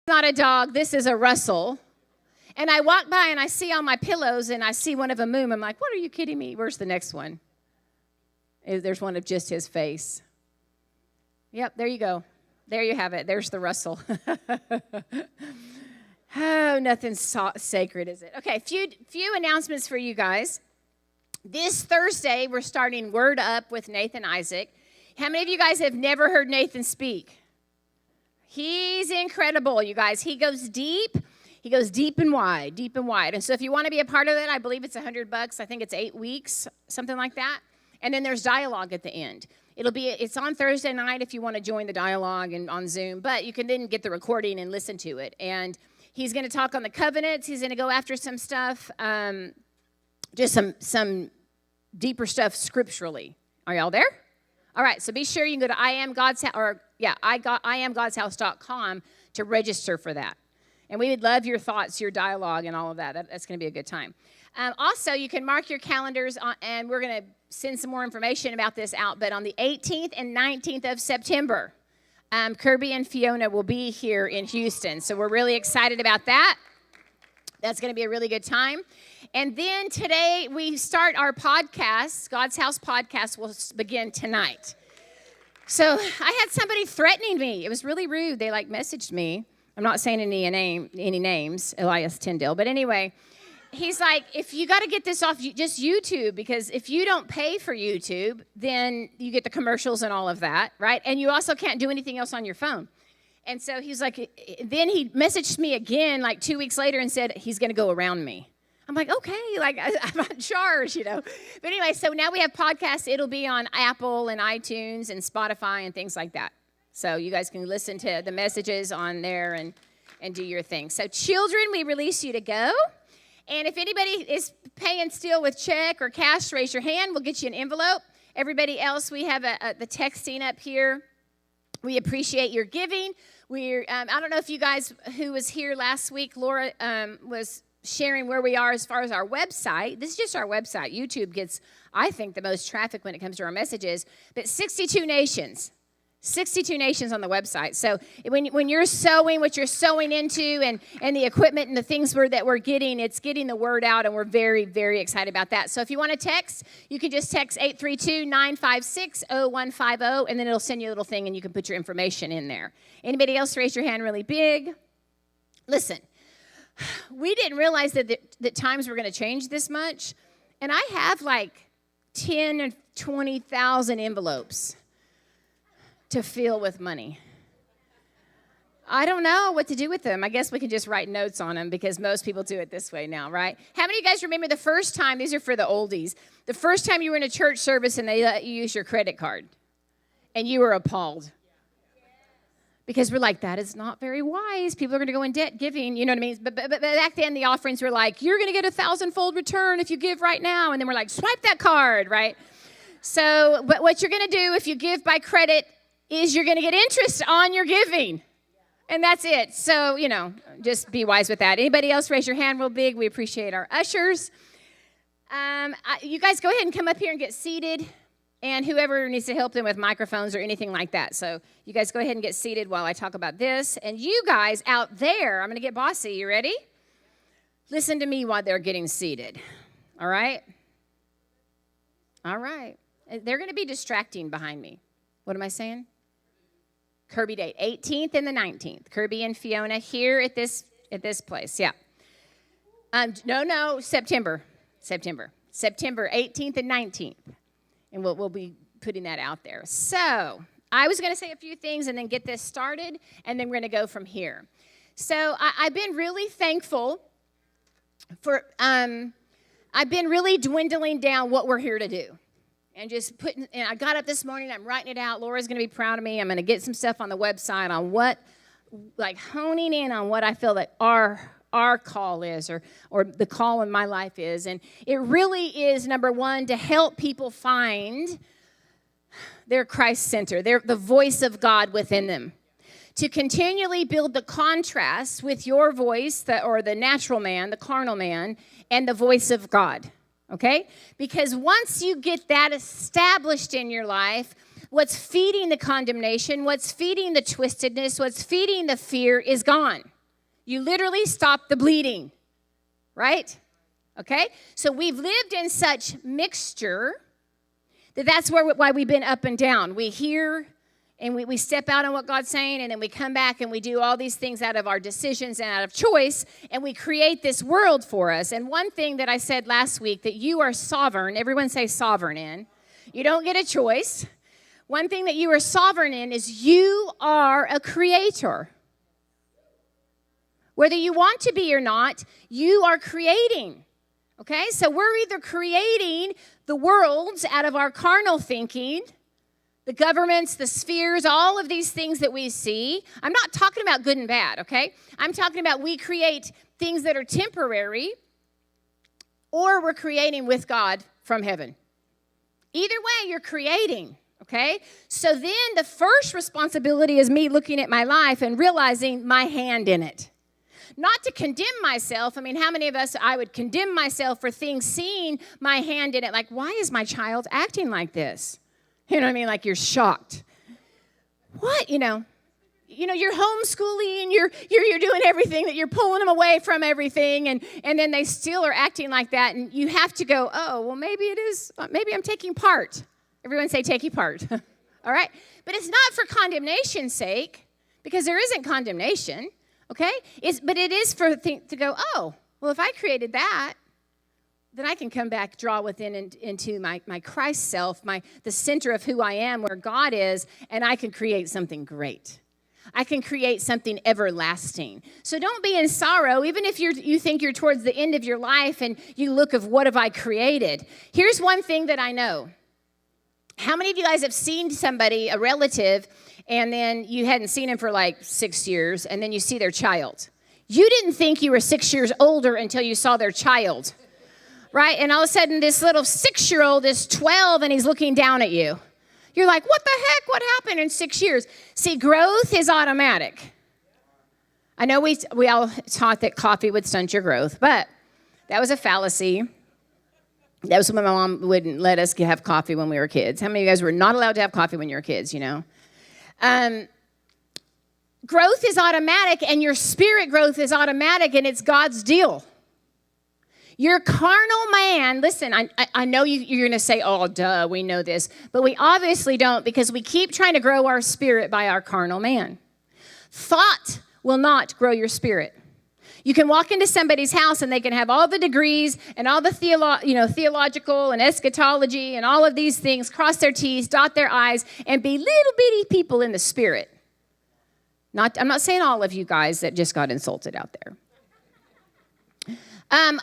not a dog. This is a Russell. And I walk by and I see all my pillows and I see one of a moon. I'm like, what, are you kidding me? Where's the next one? There's one of just his face. Yep, there you go. There you have it. There's the Russell. Oh, nothing's sacred, is it? Okay, few announcements for you guys. This Thursday, we're starting Word Up with Nathan Isaac. How many of you guys have never heard Nathan speak? He's incredible, you guys. He goes deep. He goes deep and wide, deep and wide. And so if you want to be a part of it, I believe it's $100. I think it's 8 weeks, something like that. And then there's dialogue at the end. It's on Thursday night if you want to join the dialogue and on Zoom, but you can then get the recording and listen to it. And he's going to talk on the covenants. He's going to go after some stuff, just some deeper stuff scripturally. Are y'all there? All right, so be sure you can go to iamgodshouse.com to register for that. And we would love your thoughts, your dialogue, and all of that. That's going to be a good time. Also, you can mark your calendars, and we're going to send some more information about this out. But on the 18th and 19th of September, Kirby and Fiona will be here in Houston. So we're really excited about that. That's going to be a really good time. And then today, we start our podcast. God's House podcast will begin tonight. So I had somebody threatening me. It was really rude. They messaged me. I'm not saying any names, Elias Tyndale. But anyway, he's like, if you got to get this off just YouTube, because if you don't pay for YouTube, then you get the commercials and all of that, right? And you also can't do anything else on your phone. And so he's like, then he messaged me again 2 weeks later and said he's going to go around me. I'm like, okay, I'm not charged, But anyway, so now we have podcasts. It'll be on Apple and iTunes and Spotify and things like that. So you guys can listen to the messages on there and do your thing. So children, we release you to go. And if anybody is paying still with check or cash, raise your hand. We'll get you an envelope. Everybody else, we have the texting up here. We appreciate your giving. I don't know if you guys who was here last week, Laura was sharing where we are as far as our website. This is just our website. YouTube gets, I think, the most traffic when it comes to our messages. But 62 nations. 62 nations on the website. So when you're sowing, what you're sowing into and the equipment and the things that we're getting, it's getting the word out, and we're very, very excited about that. So if you want to text, you can just text 832-956-0150, and then it'll send you a little thing, and you can put your information in there. Anybody else raise your hand really big? Listen, we didn't realize that times were going to change this much, and I have 10 or 20,000 envelopes to fill with money. I don't know what to do with them. I guess we can just write notes on them because most people do it this way now, right? How many of you guys remember the first time, these are for the oldies, the first time you were in a church service and they let you use your credit card and you were appalled? Because we're like, that is not very wise. People are going to go in debt giving, you know what I mean? But back then the offerings were like, you're going to get 1,000-fold return if you give right now. And then we're like, swipe that card, right? So, but what you're going to do if you give by credit is you're going to get interest on your giving. And that's it. So, just be wise with that. Anybody else raise your hand real big? We appreciate our ushers. You guys go ahead and come up here and get seated. And whoever needs to help them with microphones or anything like that. So you guys go ahead and get seated while I talk about this. And you guys out there, I'm going to get bossy. You ready? Listen to me while they're getting seated. All right? All right. They're going to be distracting behind me. What am I saying? Kirby date, 18th and the 19th. Kirby and Fiona here at this place. Yeah. No, September 18th and 19th. And we'll be putting that out there. So I was going to say a few things and then get this started, and then we're going to go from here. So I've been really thankful for, I've been really dwindling down what we're here to do. And just and I got up this morning, I'm writing it out. Laura's going to be proud of me. I'm going to get some stuff on the website on what, honing in on what I feel that our call is or the call in my life is. And it really is, number one, to help people find their Christ center, the voice of God within them. To continually build the contrast with your voice, or the natural man, the carnal man, and the voice of God. Okay? Because once you get that established in your life, what's feeding the condemnation, what's feeding the twistedness, what's feeding the fear is gone. You literally stop the bleeding, right? Okay? So we've lived in such mixture that's why we've been up and down. We hear and we step out on what God's saying, and then we come back and we do all these things out of our decisions and out of choice, and we create this world for us. And one thing that I said last week, that you are sovereign, everyone say sovereign in. You don't get a choice. One thing that you are sovereign in is you are a creator. Whether you want to be or not, you are creating. Okay? So we're either creating the worlds out of our carnal thinking, the governments, the spheres, all of these things that we see. I'm not talking about good and bad, okay? I'm talking about we create things that are temporary, or we're creating with God from heaven. Either way, you're creating, okay? So then the first responsibility is me looking at my life and realizing my hand in it. Not to condemn myself. I mean, how many of us, I would condemn myself for things, seeing my hand in it, like, why is my child acting like this? You know what I mean? Like, you're shocked. What? You know, you're homeschooling, and you're doing everything, that you're pulling them away from everything, and then they still are acting like that, and you have to go, oh, well, maybe I'm taking part. Everyone say taking part. All right? But it's not for condemnation's sake, because there isn't condemnation, okay? But it is to go, oh, well, if I created that, then I can come back, draw within into my Christ self, the center of who I am, where God is, and I can create something great. I can create something everlasting. So don't be in sorrow, even if you think you're towards the end of your life and you look of what have I created. Here's one thing that I know. How many of you guys have seen somebody, a relative, and then you hadn't seen him for like 6 years, and then you see their child? You didn't think you were 6 years older until you saw their child. Right? And all of a sudden, this little 6-year-old is 12, and he's looking down at you. You're like, what the heck? What happened in 6 years? See, growth is automatic. I know we all taught that coffee would stunt your growth, but that was a fallacy. That was when my mom wouldn't let us have coffee when we were kids. How many of you guys were not allowed to have coffee when you were kids, you know? Growth is automatic, and your spirit growth is automatic, and it's God's deal. Your carnal man, listen, I know you're going to say, oh, duh, we know this. But we obviously don't, because we keep trying to grow our spirit by our carnal man. Thought will not grow your spirit. You can walk into somebody's house and they can have all the degrees and all the theological and eschatology and all of these things, cross their T's, dot their I's, and be little bitty people in the spirit. I'm not saying all of you guys that just got insulted out there.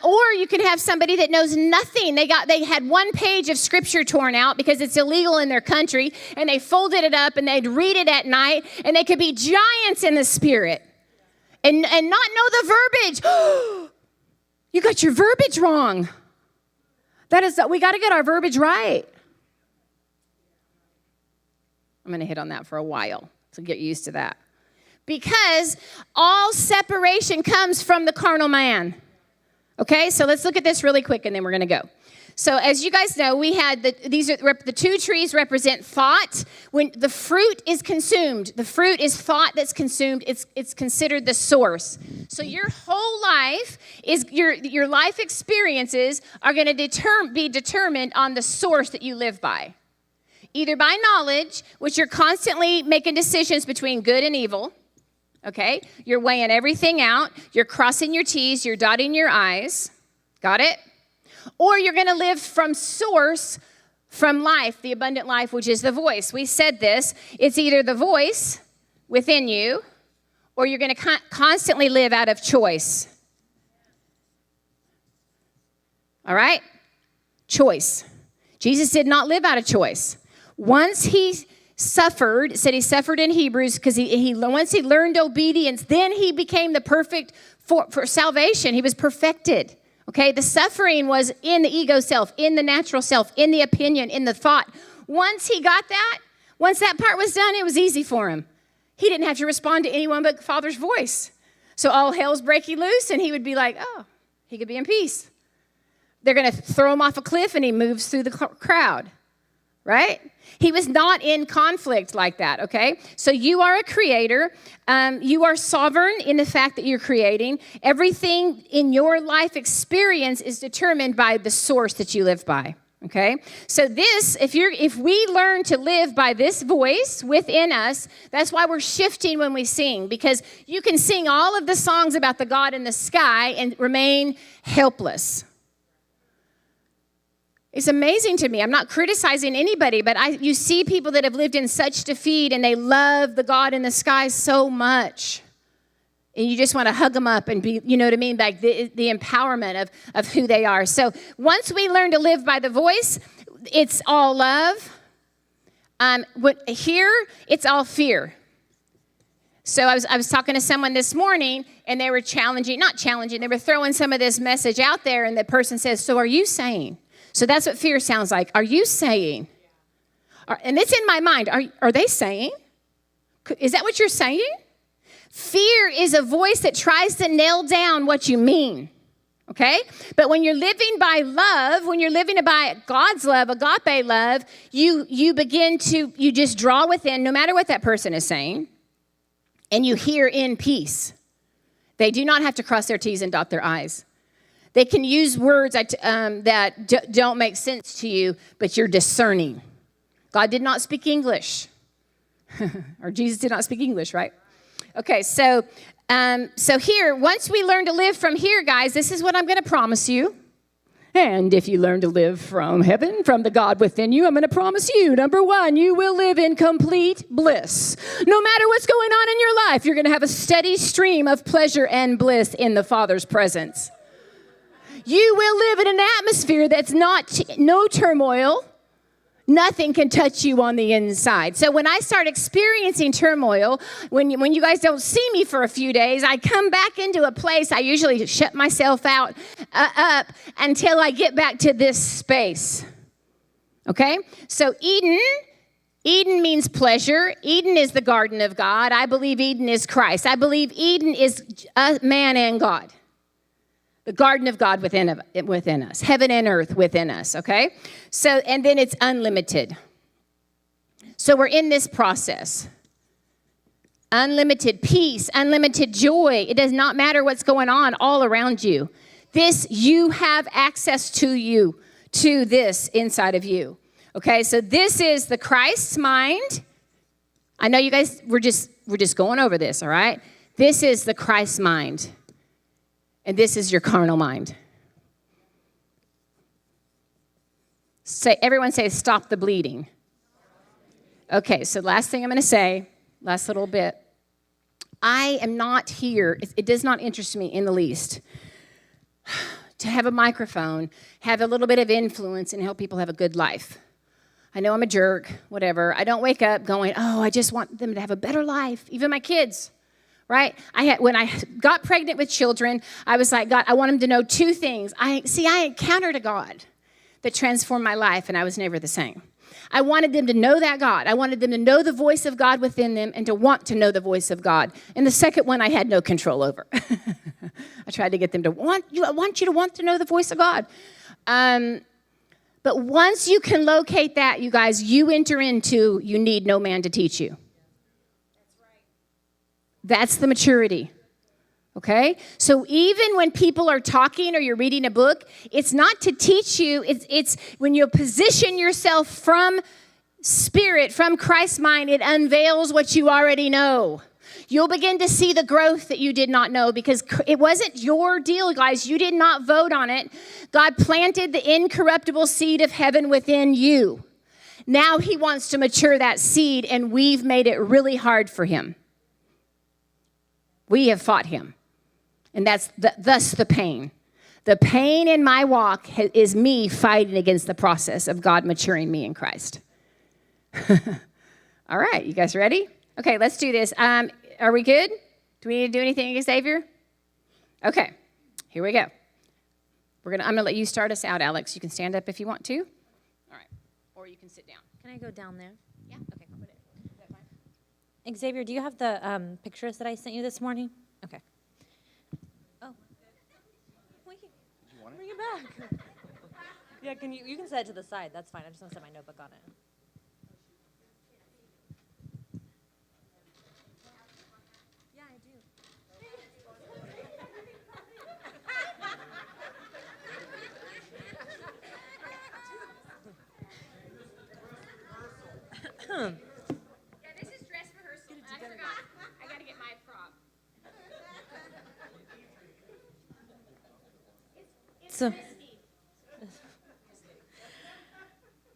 Or you can have somebody that knows nothing. They had one page of scripture torn out because it's illegal in their country, and they folded it up and they'd read it at night, and they could be giants in the spirit and not know the verbiage. You got your verbiage wrong. We got to get our verbiage right. I'm going to hit on that for a while, so get used to that. Because all separation comes from the carnal man. Okay, so let's look at this really quick, and then we're going to go. So as you guys know, we had the two trees represent thought. When the fruit is consumed, the fruit is thought that's consumed. It's considered the source. So your whole life is your life experiences are going to be determined on the source that you live by. Either by knowledge, which you're constantly making decisions between good and evil. Okay, you're weighing everything out. You're crossing your T's. You're dotting your I's. Got it? Or you're going to live from source, from life, the abundant life, which is the voice. We said this. It's either the voice within you, or you're going to constantly live out of choice. All right? Choice. Jesus did not live out of choice. Once he suffered, it said he suffered in Hebrews, because once he learned obedience, then he became the perfect for salvation. He was perfected. Okay, the suffering was in the ego self, in the natural self, in the opinion, in the thought. Once he got that, once that part was done, it was easy for him. He didn't have to respond to anyone but the Father's voice. So all hell's breaking loose, and he would be like, oh, he could be in peace. They're going to throw him off a cliff, and he moves through the crowd. right? He was not in conflict like that, okay? So you are a creator. You are sovereign in the fact that you're creating. Everything in your life experience is determined by the source that you live by, okay? So this, if we learn to live by this voice within us, that's why we're shifting when we sing, because you can sing all of the songs about the God in the sky and remain helpless. It's amazing to me. I'm not criticizing anybody, but you see people that have lived in such defeat and they love the God in the sky so much. And you just want to hug them up and be, you know what I mean? Like the empowerment of who they are. So once we learn to live by the voice, it's all love. Here, it's all fear. So I was talking to someone this morning, and they were they were throwing some of this message out there, and the person says, so are you saying? So that's what fear sounds like. Are you saying? And it's in my mind. Are they saying? Is that what you're saying? Fear is a voice that tries to nail down what you mean. Okay? But when you're living by love, when you're living by God's love, agape love, you just draw within, no matter what that person is saying, and you hear in peace. They do not have to cross their T's and dot their I's. They can use words that don't make sense to you, but you're discerning. God did not speak English. Or Jesus did not speak English, right? Okay, so here, once we learn to live from here, guys, this is what I'm going to promise you. And if you learn to live from heaven, from the God within you, I'm going to promise you, number one, you will live in complete bliss. No matter what's going on in your life, you're going to have a steady stream of pleasure and bliss in the Father's presence. You will live in an atmosphere that's no turmoil. Nothing can touch you on the inside. So when I start experiencing turmoil, when you guys don't see me for a few days, I come back into a place. I usually shut myself up until I get back to this space. Okay? So Eden means pleasure. Eden is the garden of God. I believe Eden is Christ. I believe Eden is man and God. The garden of God within us, heaven and earth within us, okay? So, and then it's unlimited. So we're in this process. Unlimited peace, unlimited joy. It does not matter what's going on all around you. You have access to this inside of you. Okay, so this is the Christ's mind. I know you guys, we're just going over this, all right? This is the Christ's mind. And this is your carnal mind. Everyone say, stop the bleeding. Okay, so last thing I'm going to say, last little bit. I am not here, it does not interest me in the least, to have a microphone, have a little bit of influence, and help people have a good life. I know I'm a jerk, whatever. I don't wake up going, oh, I just want them to have a better life, even my kids. Right? When I got pregnant with children, I was like, God, I want them to know two things. I encountered a God that transformed my life, and I was never the same. I wanted them to know that God. I wanted them to know the voice of God within them and to want to know the voice of God. And the second one, I had no control over. I tried to get them to I want you to want to know the voice of God. But once you can locate that, you guys, you enter into, you need no man to teach you. That's the maturity, okay? So even when people are talking or you're reading a book, it's not to teach you. It's when you position yourself from spirit, from Christ's mind, it unveils what you already know. You'll begin to see the growth that you did not know because it wasn't your deal, guys. You did not vote on it. God planted the incorruptible seed of heaven within you. Now he wants to mature that seed, and we've made it really hard for him. We have fought him, and that's thus the pain. The pain in my walk is me fighting against the process of God maturing me in Christ. All right, you guys ready? Okay, let's do this. Are we good? Do we need to do anything, Xavier? Okay, here we go. I'm going to let you start us out, Alex. You can stand up if you want to. All right, or you can sit down. Can I go down there? Yeah, okay, I'll put it. Is that fine? Xavier, do you have the pictures that I sent you this morning? Okay. Oh. Wait, bring it back. Yeah, you can set it to the side. That's fine. I just want to set my notebook on it. Yeah, this is dress rehearsal. I forgot. I got to get my prop. So,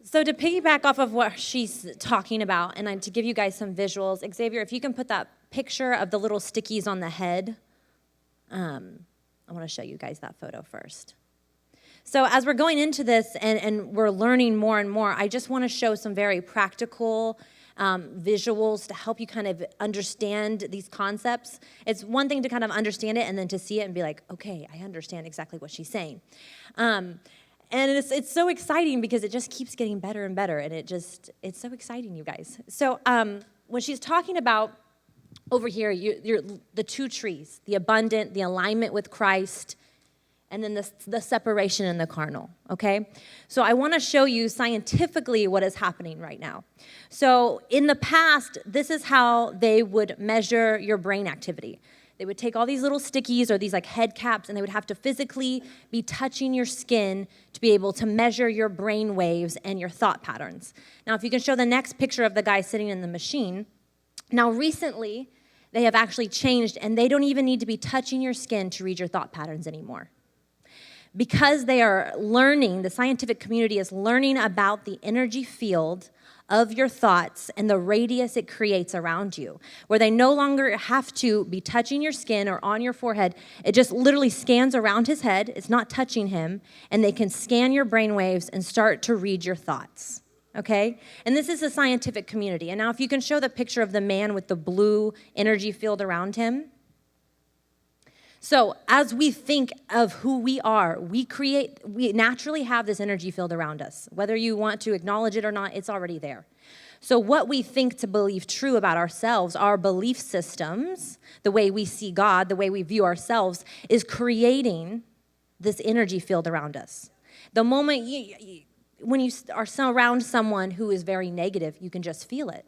so to piggyback off of what she's talking about, and to give you guys some visuals, Xavier, if you can put that picture of the little stickies on the head, I want to show you guys that photo first. So as we're going into this and we're learning more and more, I just want to show some very practical visuals to help you kind of understand these concepts. It's one thing to kind of understand it and then to see it and be like, okay, I understand exactly what she's saying. And it's so exciting because it just keeps getting better and better, and it's so exciting, you guys. So when she's talking about over here, the two trees, the abundant, the alignment with Christ, and then the separation in the carnal, okay? So I want to show you scientifically what is happening right now. So in the past, this is how they would measure your brain activity. They would take all these little stickies or these like head caps, and they would have to physically be touching your skin to be able to measure your brain waves and your thought patterns. Now, if you can show the next picture of the guy sitting in the machine. Now, recently, they have actually changed, and they don't even need to be touching your skin to read your thought patterns anymore. Because they are learning, the scientific community is learning about the energy field of your thoughts and the radius it creates around you, where they no longer have to be touching your skin or on your forehead. It just literally scans around his head. It's not touching him, and they can scan your brain waves and start to read your thoughts, okay? And this is the scientific community. And now if you can show the picture of the man with the blue energy field around him. So as we think of who we are, we naturally have this energy field around us. Whether you want to acknowledge it or not, it's already there. So what we think to believe true about ourselves, our belief systems, the way we see God, the way we view ourselves, is creating this energy field around us. The moment when you are around someone who is very negative, you can just feel it.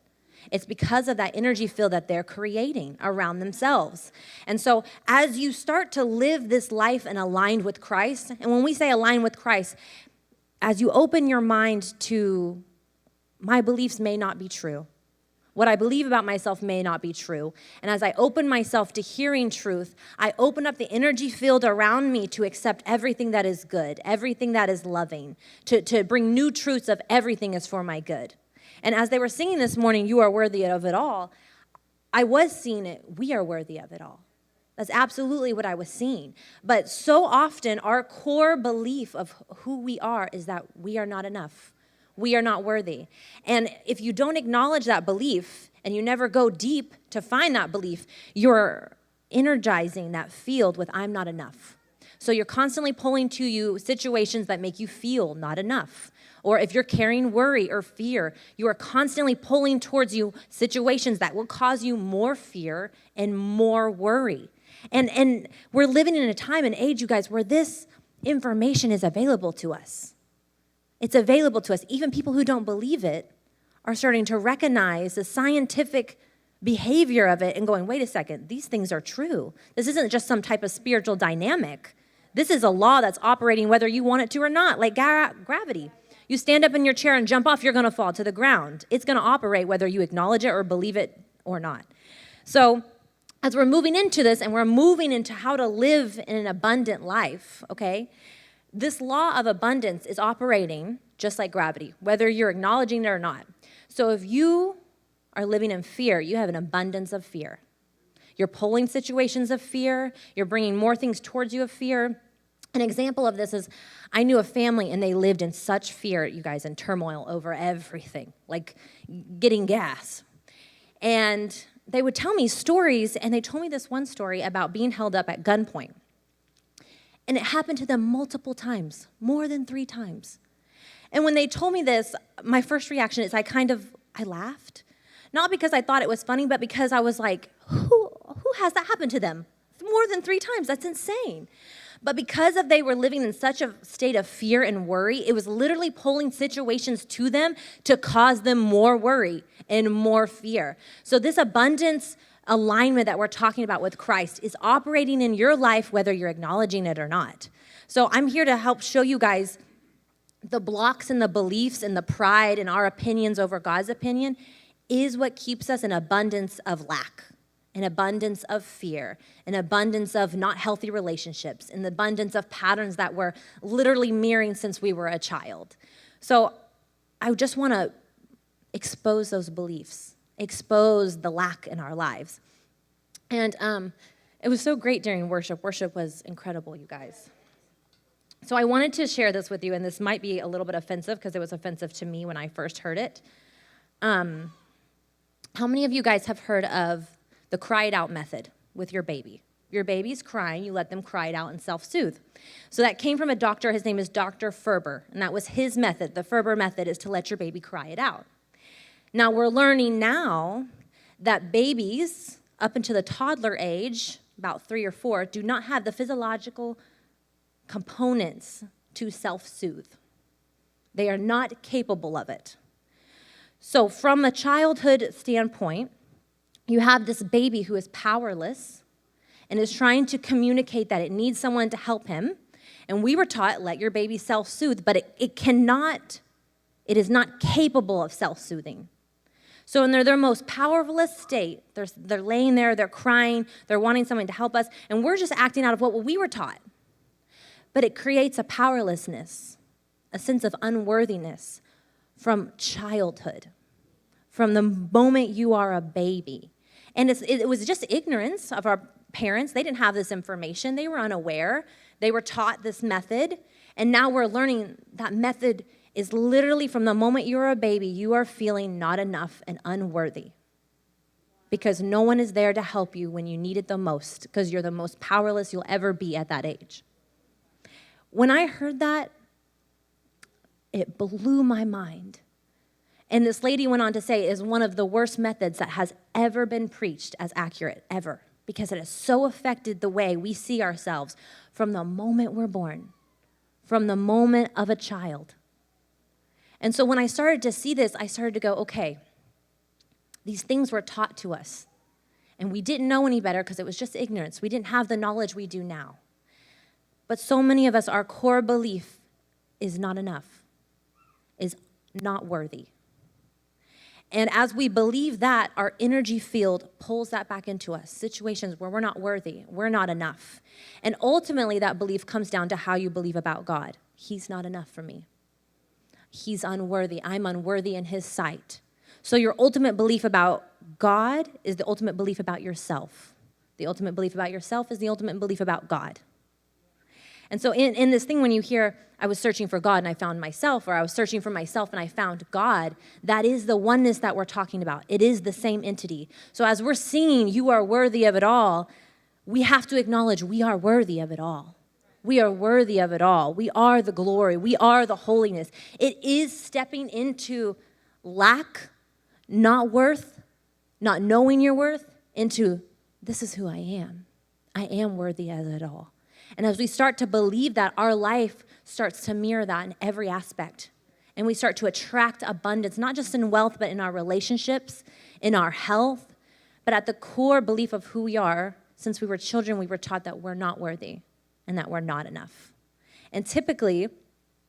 It's because of that energy field that they're creating around themselves. And so as you start to live this life and aligned with Christ, and when we say aligned with Christ, as you open your mind to, my beliefs may not be true. What I believe about myself may not be true. And as I open myself to hearing truth, I open up the energy field around me to accept everything that is good, everything that is loving, to bring new truths of everything is for my good. And as they were singing this morning, you are worthy of it all, I was seeing it, we are worthy of it all. That's absolutely what I was seeing. But so often, our core belief of who we are is that we are not enough. We are not worthy. And if you don't acknowledge that belief, and you never go deep to find that belief, you're energizing that field with I'm not enough. So you're constantly pulling to you situations that make you feel not enough. Or if you're carrying worry or fear, you are constantly pulling towards you situations that will cause you more fear and more worry. And we're living in a time and age, you guys, where this information is available to us. It's available to us. Even people who don't believe it are starting to recognize the scientific behavior of it and going, wait a second, these things are true. This isn't just some type of spiritual dynamic. This is a law that's operating whether you want it to or not, like gravity. You stand up in your chair and jump off, you're going to fall to the ground. It's going to operate whether you acknowledge it or believe it or not. So as we're moving into this and we're moving into how to live in an abundant life, okay, this law of abundance is operating just like gravity, whether you're acknowledging it or not. So if you are living in fear, you have an abundance of fear. You're pulling situations of fear. You're bringing more things towards you of fear. An example of this is I knew a family, and they lived in such fear, you guys, and turmoil over everything, like getting gas. And they would tell me stories, and they told me this one story about being held up at gunpoint. And it happened to them multiple times, more than 3 times. And when they told me this, my first reaction is I laughed. Not because I thought it was funny, but because I was like, who has that happen to them? More than 3 times, that's insane. But because they were living in such a state of fear and worry, it was literally pulling situations to them to cause them more worry and more fear. So this abundance alignment that we're talking about with Christ is operating in your life whether you're acknowledging it or not. So I'm here to help show you guys the blocks and the beliefs and the pride and our opinions over God's opinion. is what keeps us in abundance of lack, an abundance of fear, an abundance of not healthy relationships, an abundance of patterns that we're literally mirroring since we were a child. So I just want to expose those beliefs, expose the lack in our lives. And it was so great during worship. Worship was incredible, you guys. So I wanted to share this with you, and this might be a little bit offensive because it was offensive to me when I first heard it. How many of you guys have heard of the cry it out method with your baby? Your baby's crying, you let them cry it out and self-soothe. So that came from a doctor, his name is Dr. Ferber, and that was his method. The Ferber method is to let your baby cry it out. Now we're learning now that babies up into the toddler age, about 3 or 4, do not have the physiological components to self-soothe. They are not capable of it. So from a childhood standpoint, you have this baby who is powerless and is trying to communicate that it needs someone to help him. And we were taught, let your baby self-soothe, but it is not capable of self-soothing. So in their most powerless state, they're laying there, they're crying, they're wanting someone to help us, and we're just acting out of what we were taught. But it creates a powerlessness, a sense of unworthiness from childhood, from the moment you are a baby. And it was just ignorance of our parents. They didn't have this information. They were unaware. They were taught this method, and now we're learning that method is literally from the moment you're a baby, you are feeling not enough and unworthy because no one is there to help you when you need it the most because you're the most powerless you'll ever be at that age. When I heard that, it blew my mind. And this lady went on to say it is one of the worst methods that has ever been preached as accurate, ever, because it has so affected the way we see ourselves from the moment we're born, from the moment of a child. And so when I started to see this, I started to go, okay, these things were taught to us, and we didn't know any better because it was just ignorance. We didn't have the knowledge we do now. But so many of us, our core belief is not enough, is not worthy. And as we believe that, our energy field pulls that back into us, situations where we're not worthy, we're not enough. And ultimately, that belief comes down to how you believe about God. He's not enough for me. He's unworthy. I'm unworthy in his sight. So your ultimate belief about God is the ultimate belief about yourself. The ultimate belief about yourself is the ultimate belief about God. And so in this thing, when you hear, I was searching for God and I found myself, or I was searching for myself and I found God, that is the oneness that we're talking about. It is the same entity. So as we're singing, you are worthy of it all, we have to acknowledge we are worthy of it all. We are worthy of it all. We are the glory. We are the holiness. It is stepping into lack, not worth, not knowing your worth, into this is who I am. I am worthy of it all. And as we start to believe that, our life starts to mirror that in every aspect. And we start to attract abundance, not just in wealth, but in our relationships, in our health. But at the core belief of who we are, since we were children, we were taught that we're not worthy and that we're not enough. And typically,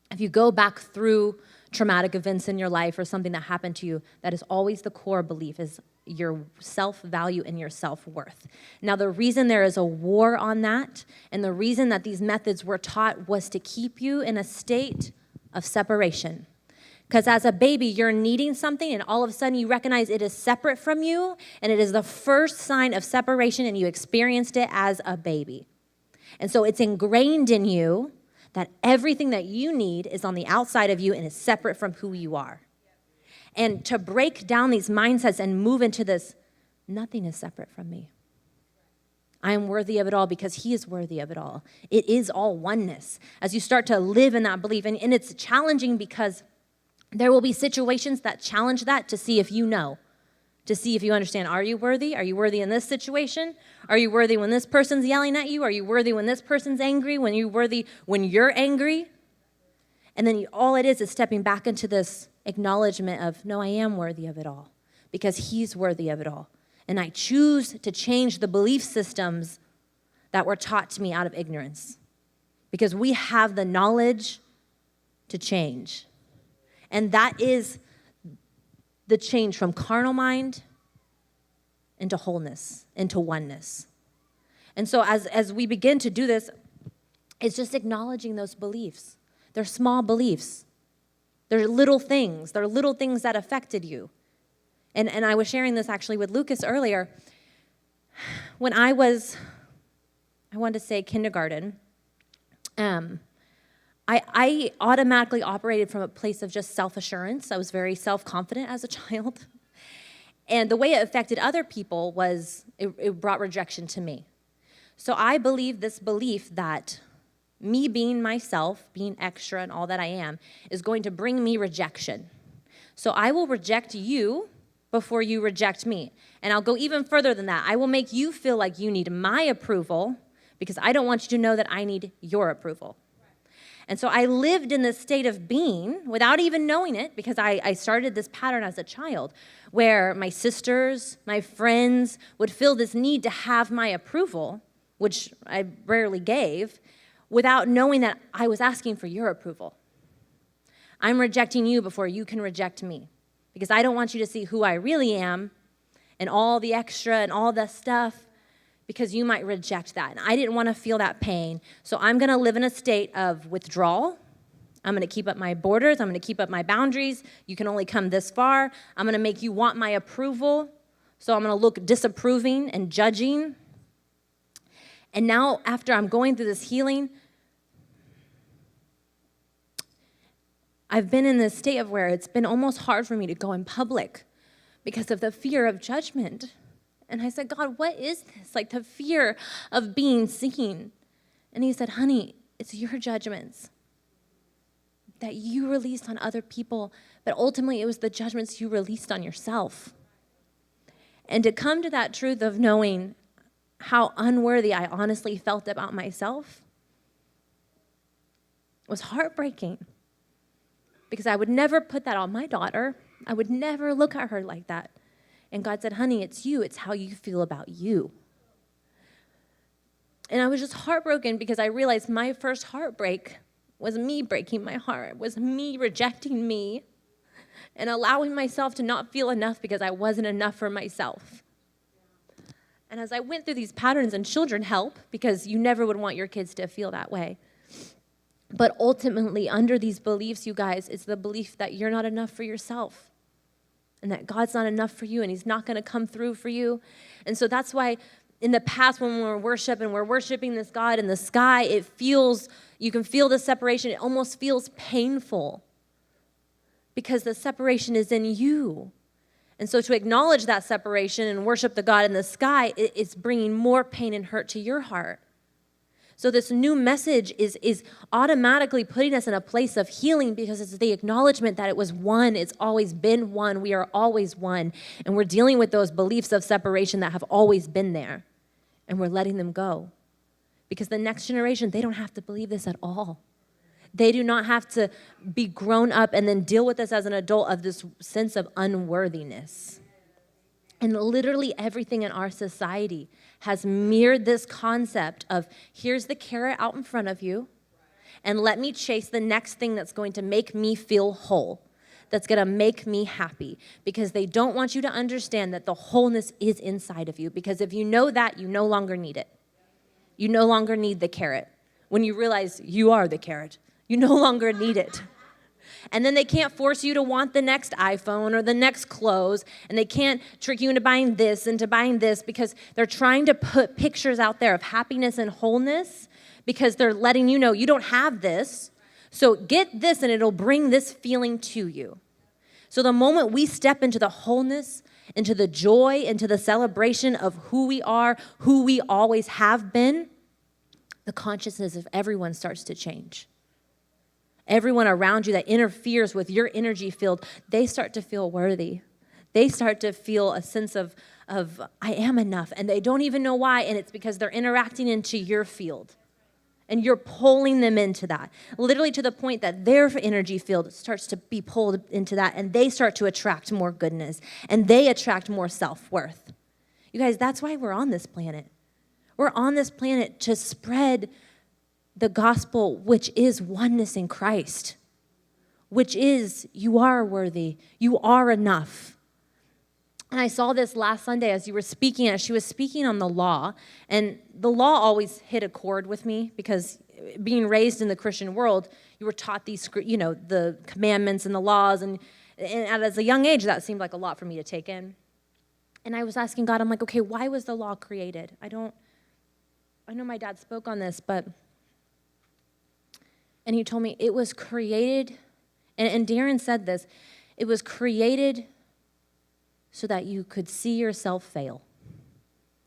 if you go back through traumatic events in your life or something that happened to you, that is always the core belief, is your self-value and your self-worth. Now, the reason there is a war on that, and the reason that these methods were taught, was to keep you in a state of separation. Because as a baby, you're needing something, and all of a sudden you recognize it is separate from you, and it is the first sign of separation, and you experienced it as a baby. And so it's ingrained in you that everything that you need is on the outside of you and is separate from who you are. And to break down these mindsets and move into this, nothing is separate from me. I am worthy of it all because he is worthy of it all. It is all oneness. As you start to live in that belief, and it's challenging because there will be situations that challenge that to see if you know, to see if you understand, are you worthy? Are you worthy in this situation? Are you worthy when this person's yelling at you? Are you worthy when this person's angry? Are you worthy when you're angry? And then all it is stepping back into this acknowledgement of, no, I am worthy of it all because he's worthy of it all. And I choose to change the belief systems that were taught to me out of ignorance because we have the knowledge to change. And that is the change from carnal mind into wholeness, into oneness. And so as we begin to do this, it's just acknowledging those beliefs. They're small beliefs. They're little things. They're little things that affected you. And I was sharing this actually with Lucas earlier. When I wanted to say kindergarten, I automatically operated from a place of just self-assurance. I was very self-confident as a child. And the way it affected other people was it brought rejection to me. So I believe this belief that me being myself, being extra and all that I am, is going to bring me rejection. So I will reject you before you reject me. And I'll go even further than that. I will make you feel like you need my approval because I don't want you to know that I need your approval. And so I lived in this state of being without even knowing it, because I started this pattern as a child where my sisters, my friends would feel this need to have my approval, which I rarely gave, without knowing that I was asking for your approval. I'm rejecting you before you can reject me, because I don't want you to see who I really am and all the extra and all the stuff, because you might reject that. And I didn't want to feel that pain. So I'm going to live in a state of withdrawal. I'm going to keep up my borders. I'm going to keep up my boundaries. You can only come this far. I'm going to make you want my approval. So I'm going to look disapproving and judging. And now, after I'm going through this healing, I've been in this state of where it's been almost hard for me to go in public because of the fear of judgment. And I said, God, what is this? Like the fear of being seen. And he said, honey, it's your judgments that you released on other people, but ultimately it was the judgments you released on yourself. And to come to that truth of knowing how unworthy I honestly felt about myself was heartbreaking, because I would never put that on my daughter. I would never look at her like that. And God said, honey, it's you. It's how you feel about you. And I was just heartbroken because I realized my first heartbreak was me breaking my heart, was me rejecting me and allowing myself to not feel enough because I wasn't enough for myself. And as I went through these patterns, and children help, because you never would want your kids to feel that way. But ultimately, under these beliefs, you guys, it's the belief that you're not enough for yourself, and that God's not enough for you, and he's not going to come through for you. And so that's why in the past, when we're worshiping this God in the sky, you can feel the separation. It almost feels painful because the separation is in you. And so to acknowledge that separation and worship the God in the sky, it's bringing more pain and hurt to your heart. So this new message is automatically putting us in a place of healing, because it's the acknowledgement that it was one. It's always been one. We are always one. And we're dealing with those beliefs of separation that have always been there. And we're letting them go. Because the next generation, they don't have to believe this at all. They do not have to be grown up and then deal with this as an adult of this sense of unworthiness. And literally everything in our society has mirrored this concept of, here's the carrot out in front of you, and let me chase the next thing that's going to make me feel whole, that's going to make me happy, because they don't want you to understand that the wholeness is inside of you, because if you know that, you no longer need it. You no longer need the carrot. When you realize you are the carrot, you no longer need it. And then they can't force you to want the next iPhone or the next clothes, and they can't trick you into buying this, because they're trying to put pictures out there of happiness and wholeness, because they're letting you know you don't have this, so get this and it'll bring this feeling to you. So the moment we step into the wholeness, into the joy, into the celebration of who we are, who we always have been, the consciousness of everyone starts to change. Everyone around you that interferes with your energy field, they start to feel worthy. They start to feel a sense of I am enough, and they don't even know why, and it's because they're interacting into your field. And you're pulling them into that, literally to the point that their energy field starts to be pulled into that, and they start to attract more goodness, and they attract more self-worth. You guys, that's why we're on this planet. We're on this planet to spread the gospel, which is oneness in Christ, which is you are worthy, you are enough, And I saw this last Sunday as you were speaking, as she was speaking on the law. And the law always hit a chord with me because being raised in the Christian world, you were taught these, the commandments and the laws. And as a young age, that seemed like a lot for me to take in. And I was asking God, I'm like, okay, why was the law created? I know my dad spoke on this, and he told me it was created, and Darren said this, it was created so that you could see yourself fail,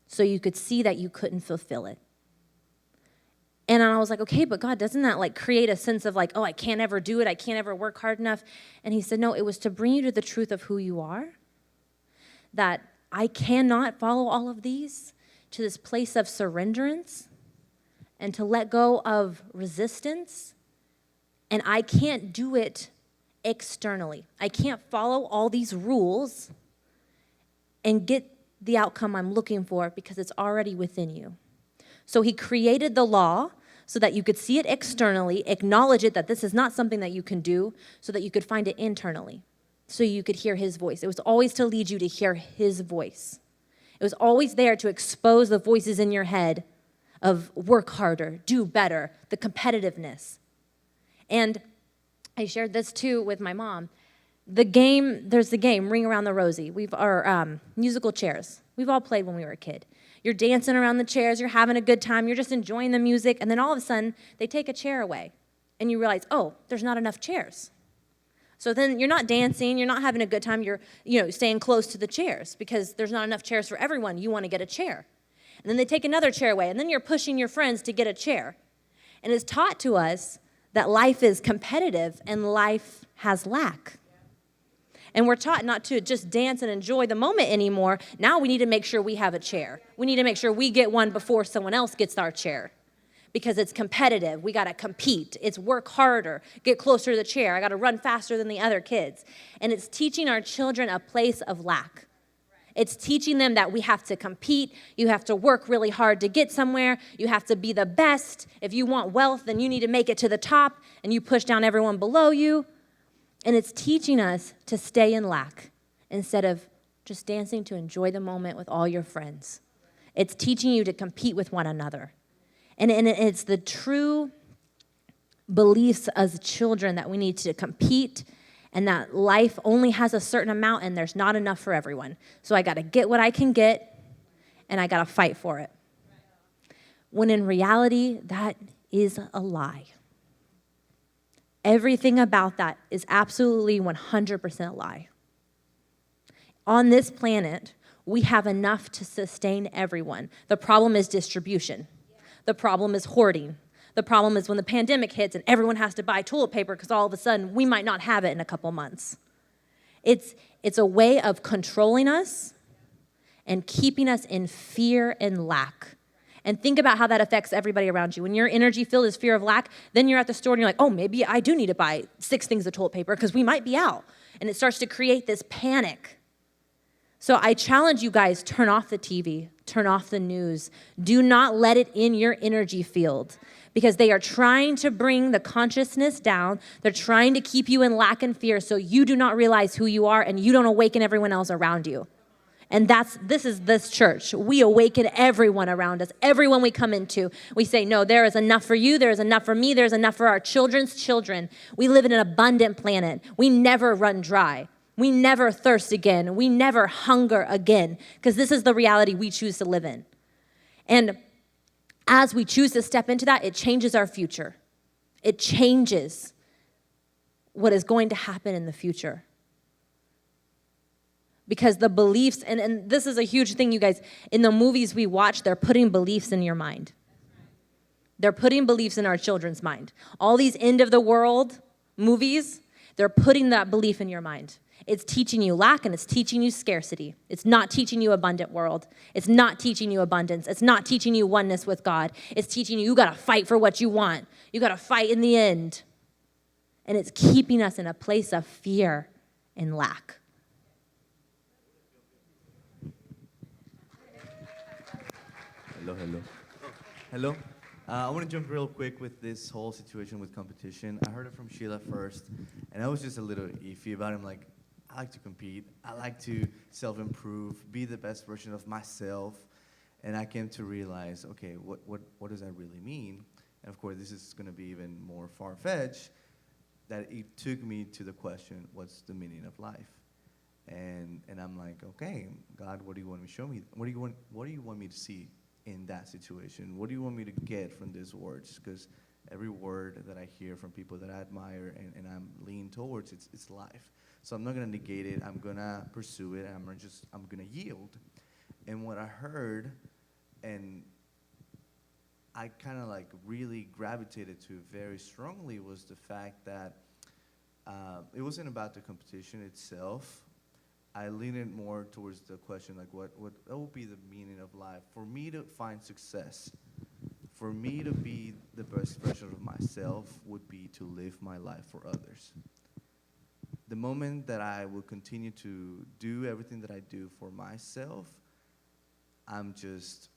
so you could see that you couldn't fulfill it. And I was like, okay, but God, doesn't that like create a sense of like, oh, I can't ever do it, I can't ever work hard enough? And he said, no, it was to bring you to the truth of who you are, that I cannot follow all of these, to this place of surrenderance and to let go of resistance. And I can't do it externally. I can't follow all these rules and get the outcome I'm looking for because it's already within you. So he created the law so that you could see it externally, acknowledge it that this is not something that you can do, so that you could find it internally, so you could hear his voice. It was always to lead you to hear his voice. It was always there to expose the voices in your head of work harder, do better, the competitiveness. And I shared this too with my mom. There's the game, Ring Around the Rosie. Our musical chairs. We've all played when we were a kid. You're dancing around the chairs, you're having a good time, you're just enjoying the music, and then all of a sudden, they take a chair away. And you realize, oh, there's not enough chairs. So then you're not dancing, you're not having a good time, you're staying close to the chairs because there's not enough chairs for everyone. You want to get a chair. And then they take another chair away, and then you're pushing your friends to get a chair. And it's taught to us that life is competitive and life has lack. And we're taught not to just dance and enjoy the moment anymore. Now we need to make sure we have a chair. We need to make sure we get one before someone else gets our chair because it's competitive. We got to compete. It's work harder, get closer to the chair. I got to run faster than the other kids. And it's teaching our children a place of lack. It's teaching them that we have to compete. You have to work really hard to get somewhere. You have to be the best. If you want wealth, then you need to make it to the top, and you push down everyone below you. And it's teaching us to stay in lack instead of just dancing to enjoy the moment with all your friends. It's teaching you to compete with one another. And it's the true beliefs as children that we need to compete and that life only has a certain amount and there's not enough for everyone. So I got to get what I can get and I got to fight for it. When in reality, that is a lie. Everything about that is absolutely 100% a lie. On this planet, we have enough to sustain everyone. The problem is distribution. The problem is hoarding. The problem is when the pandemic hits and everyone has to buy toilet paper because all of a sudden we might not have it in a couple months. It's a way of controlling us and keeping us in fear and lack. And think about how that affects everybody around you. When your energy field is fear of lack, then you're at the store and you're like, oh, maybe I do need to buy 6 things of toilet paper because we might be out. And it starts to create this panic. So I challenge you guys, turn off the TV, turn off the news. Do not let it in your energy field because they are trying to bring the consciousness down. They're trying to keep you in lack and fear so you do not realize who you are and you don't awaken everyone else around you. And this is this church. We awaken everyone around us, everyone we come into. We say, no, there is enough for you, there is enough for me, there is enough for our children's children. We live in an abundant planet. We never run dry. We never thirst again. We never hunger again because this is the reality we choose to live in. And as we choose to step into that, it changes our future. It changes what is going to happen in the future. Because the beliefs, and this is a huge thing, you guys, in the movies we watch, they're putting beliefs in your mind. They're putting beliefs in our children's mind. All these end of the world movies, they're putting that belief in your mind. It's teaching you lack and it's teaching you scarcity. It's not teaching you abundant world. It's not teaching you abundance. It's not teaching you oneness with God. It's teaching you got to fight for what you want. You got to fight in the end. And it's keeping us in a place of fear and lack. Hello. I want to jump real quick with this whole situation with competition. I heard it from Sheila first, and I was just a little iffy about it. I'm like, I like to compete. I like to self-improve, be the best version of myself. And I came to realize, okay, what does that really mean? And of course, this is going to be even more far-fetched, that it took me to the question, what's the meaning of life? And I'm like, okay, God, what do you want me to show me? What do you want me to see in that situation? What do you want me to get from these words? Because every word that I hear from people that I admire and I'm leaning towards, it's life. So I'm not gonna negate it. I'm gonna pursue it. And I'm gonna yield. And what I heard, and I kind of like really gravitated to very strongly, was the fact that it wasn't about the competition itself. I leaned it more towards the question, like what would be the meaning of life? For me to find success, for me to be the best version of myself, would be to live my life for others. The moment that I will continue to do everything that I do for myself, I'm just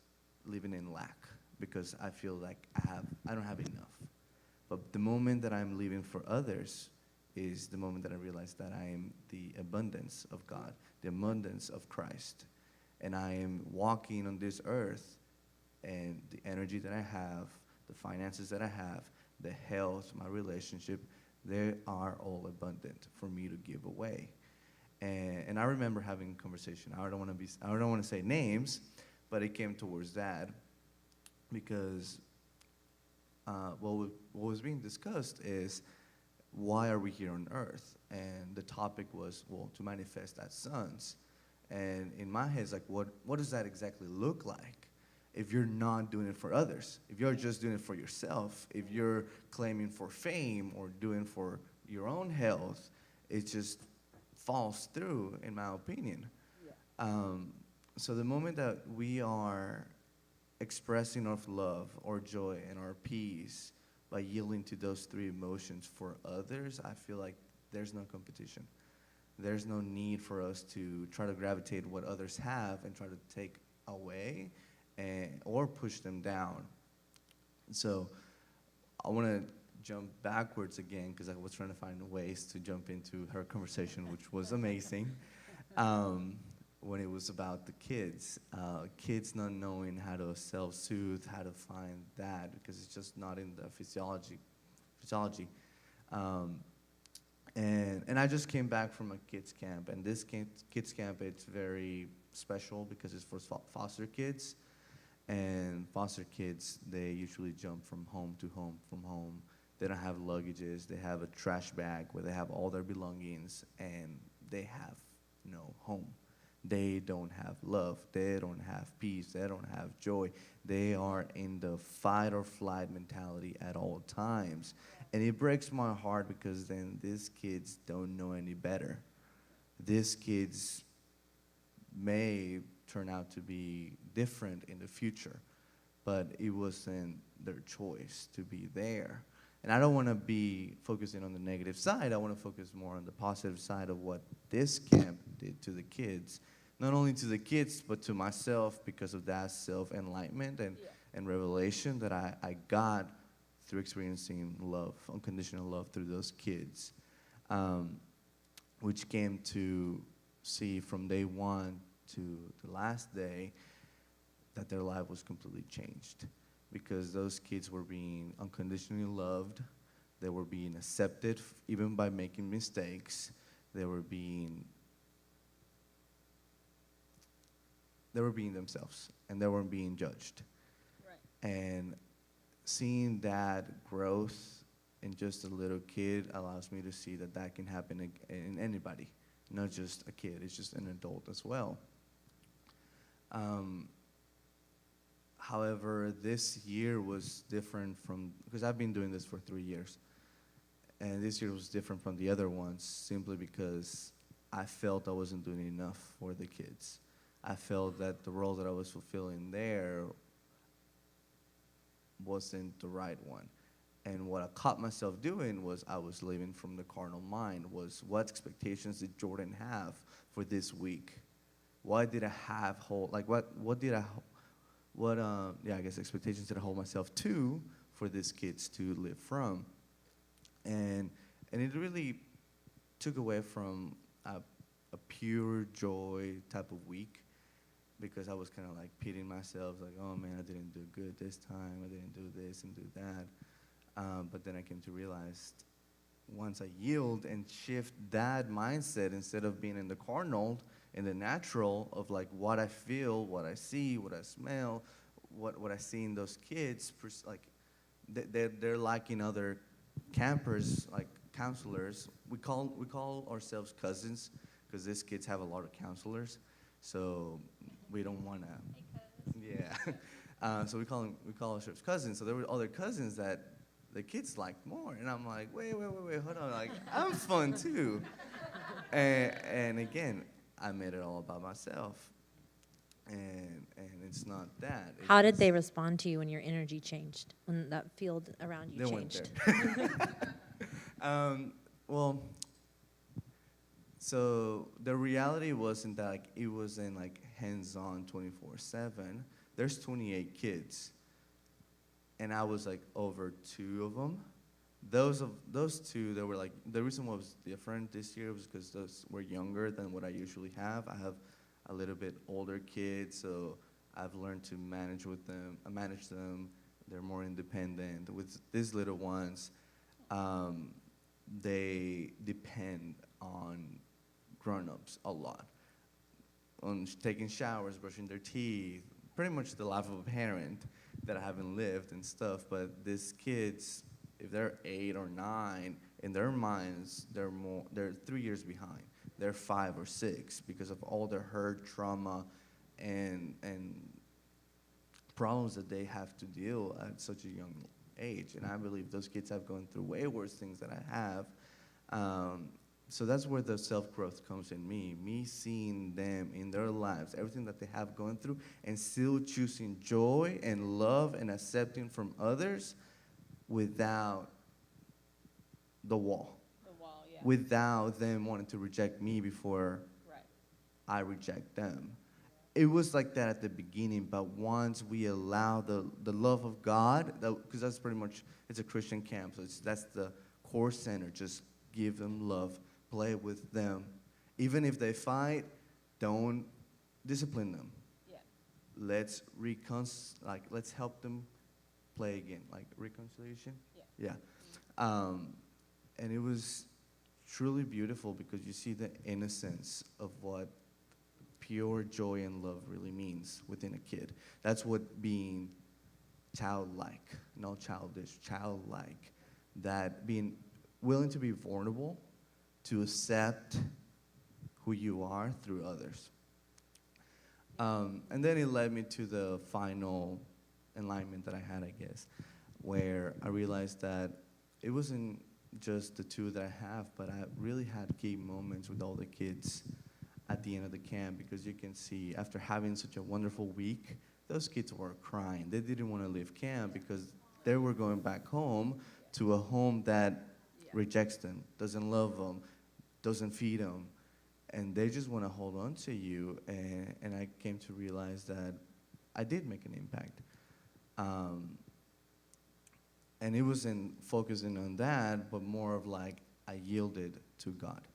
living in lack because I feel like I don't have enough. But the moment that I'm living for others is the moment that I realize that I am the abundance of God, the abundance of Christ. And I am walking on this earth, and the energy that I have, the finances that I have, the health, my relationship, they are all abundant for me to give away. And I remember having a conversation. I don't want to say names, but it came towards that because what was being discussed is, why are we here on earth? And the topic was, well, to manifest as sons. And in my head, it's like, what does that exactly look like if you're not doing it for others? If you're just doing it for yourself, if you're claiming for fame or doing for your own health, it just falls through, in my opinion. Yeah. So the moment that we are expressing our love, our joy, and our peace by yielding to those three emotions for others, I feel like there's no competition. There's no need for us to try to gravitate what others have and try to take away or push them down. So I want to jump backwards again because I was trying to find ways to jump into her conversation, which was amazing. When it was about the kids not knowing how to self-soothe, how to find that, because it's just not in the physiology. And I just came back from a kids camp, and this kids camp, it's very special because it's for foster kids, and foster kids, they usually jump from home to home, from home. They don't have luggages. They have a trash bag where they have all their belongings, and they have no home. They don't have love. They don't have peace. They don't have joy. They are in the fight or flight mentality at all times. And it breaks my heart because then these kids don't know any better. These kids may turn out to be different in the future, but it wasn't their choice to be there. And I don't want to be focusing on the negative side. I want to focus more on the positive side of what this camp did to the kids. Not only to the kids, but to myself, because of that self-enlightenment and revelation that I got through experiencing love, unconditional love through those kids, which came to see from day one to the last day that their life was completely changed. Because those kids were being unconditionally loved. They were being accepted, even by making mistakes. They were being themselves, and they weren't being judged. Right. And seeing that growth in just a little kid allows me to see that that can happen in anybody, not just a kid. It's just an adult as well. However, this year was different because I've been doing this for 3 years. And this year was different from the other ones simply because I felt I wasn't doing enough for the kids. I felt that the role that I was fulfilling there wasn't the right one. And what I caught myself doing was I was living from the carnal mind, was what expectations did Jordan have for this week? Why did I have expectations did I hold myself to for these kids to live from? And it really took away from a pure joy type of week, because I was kind of like pitying myself, like, oh man, I didn't do good this time, I didn't do this and do that. But then I came to realize, once I yield and shift that mindset, instead of being in the carnal, in the natural of like what I feel, what I see, what I smell, what I see in those kids, like they're like in other campers, like counselors. We call ourselves cousins, because these kids have a lot of counselors, so we don't want to. Yeah. So we call ourselves cousins. So there were other cousins that the kids liked more, and I'm like, wait, hold on, like I'm fun too. And again, I made it all about myself, and it's not that. How did they respond to you when your energy changed, when that field around you they changed? Went there. Well, so the reality wasn't that like it wasn't like hands-on 24/7. There's 28 kids, and I was like over 2 of them. Those 2, they were like, the reason why it was different this year was because those were younger than what I usually have. I have a little bit older kids, so I've learned to manage them. They're more independent. With these little ones, they depend on grown-ups a lot, on taking showers, brushing their teeth, pretty much the life of a parent that I haven't lived and stuff. But these kids, if they're 8 or 9, in their minds, they're 3 years behind. They're 5 or 6 because of all the hurt, trauma, and problems that they have to deal at such a young age. And I believe those kids have gone through way worse things than I have. So that's where the self-growth comes in me seeing them in their lives, everything that they have gone through, and still choosing joy and love and accepting from others without the wall. Yeah. Without them wanting to reject me before Right. I reject them. It was like that at the beginning, but once we allow the love of God, because that's pretty much, it's a Christian camp, so that's the core center. Just give them love, play with them. Even if they fight, don't discipline them. Yeah. Let's help them play again, like reconciliation. Yeah. And it was truly beautiful, because you see the innocence of what pure joy and love really means within a kid. That's what being childlike, not childish, childlike. That being willing to be vulnerable, to accept who you are through others. And then it led me to the final enlightenment that I had, I guess, where I realized that it wasn't just the 2 that I have, but I really had key moments with all the kids at the end of the camp, because you can see after having such a wonderful week, those kids were crying. They didn't want to leave camp because they were going back home to a home that rejects them, doesn't love them, doesn't feed them, and they just want to hold on to you. And I came to realize that I did make an impact. And it wasn't focusing on that, but more of like I yielded to God.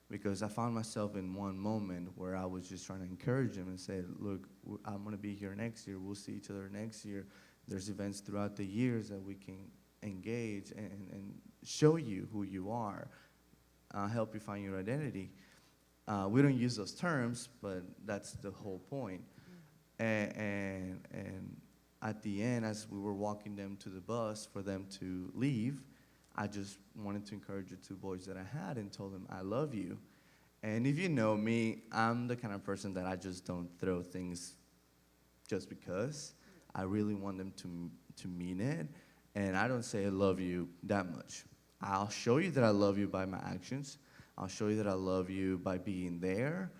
Because I found myself in one moment where I was just trying to encourage him and say, look, I'm going to be here next year. We'll see each other next year. There's events throughout the years that we can engage and show you who you are, help you find your identity. We don't use those terms, but that's the whole point. And at the end, as we were walking them to the bus for them to leave, I just wanted to encourage the 2 boys that I had and told them, I love you. And if you know me, I'm the kind of person that I just don't throw things just because. I really want them to mean it. And I don't say I love you that much. I'll show you that I love you by my actions. I'll show you that I love you by being there,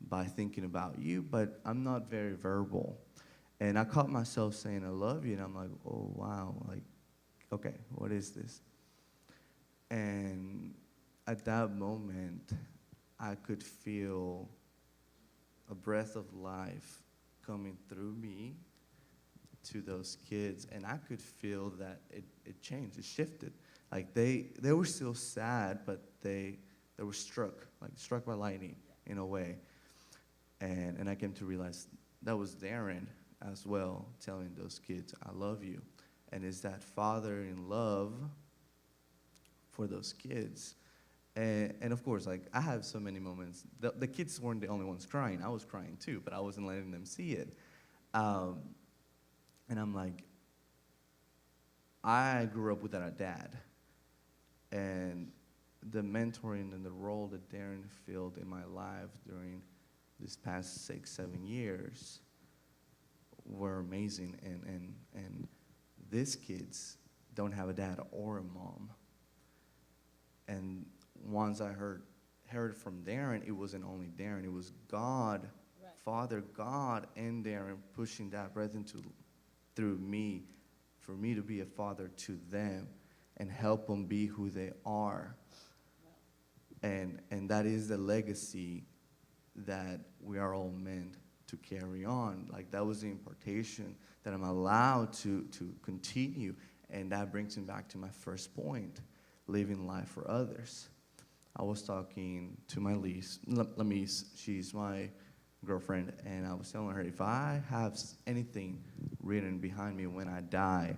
by thinking about you, but I'm not very verbal. And I caught myself saying I love you, and I'm like, oh, wow, like, okay, what is this? And at that moment, I could feel a breath of life coming through me to those kids, and I could feel that it changed, it shifted. Like they were still sad, but they were struck by lightning. in a way. And I came to realize that was Darren as well, telling those kids, I love you. And it's that father in love for those kids. And of course, like, I have so many moments. The kids weren't the only ones crying. I was crying too, but I wasn't letting them see it. And I'm like, I grew up without a dad. And the mentoring and the role that Darren filled in my life during this past 6-7 years were amazing. And these kids don't have a dad or a mom. And once I heard from Darren, it wasn't only Darren, it was God, right. Father God and Darren pushing that breath through me, for me to be a father to them and help them be who they are. And that is the legacy that we are all meant to carry on. Like, that was the impartation that I'm allowed to continue. And that brings me back to my first point, living life for others. I was talking to my Lamise, she's my girlfriend, and I was telling her, if I have anything written behind me when I die,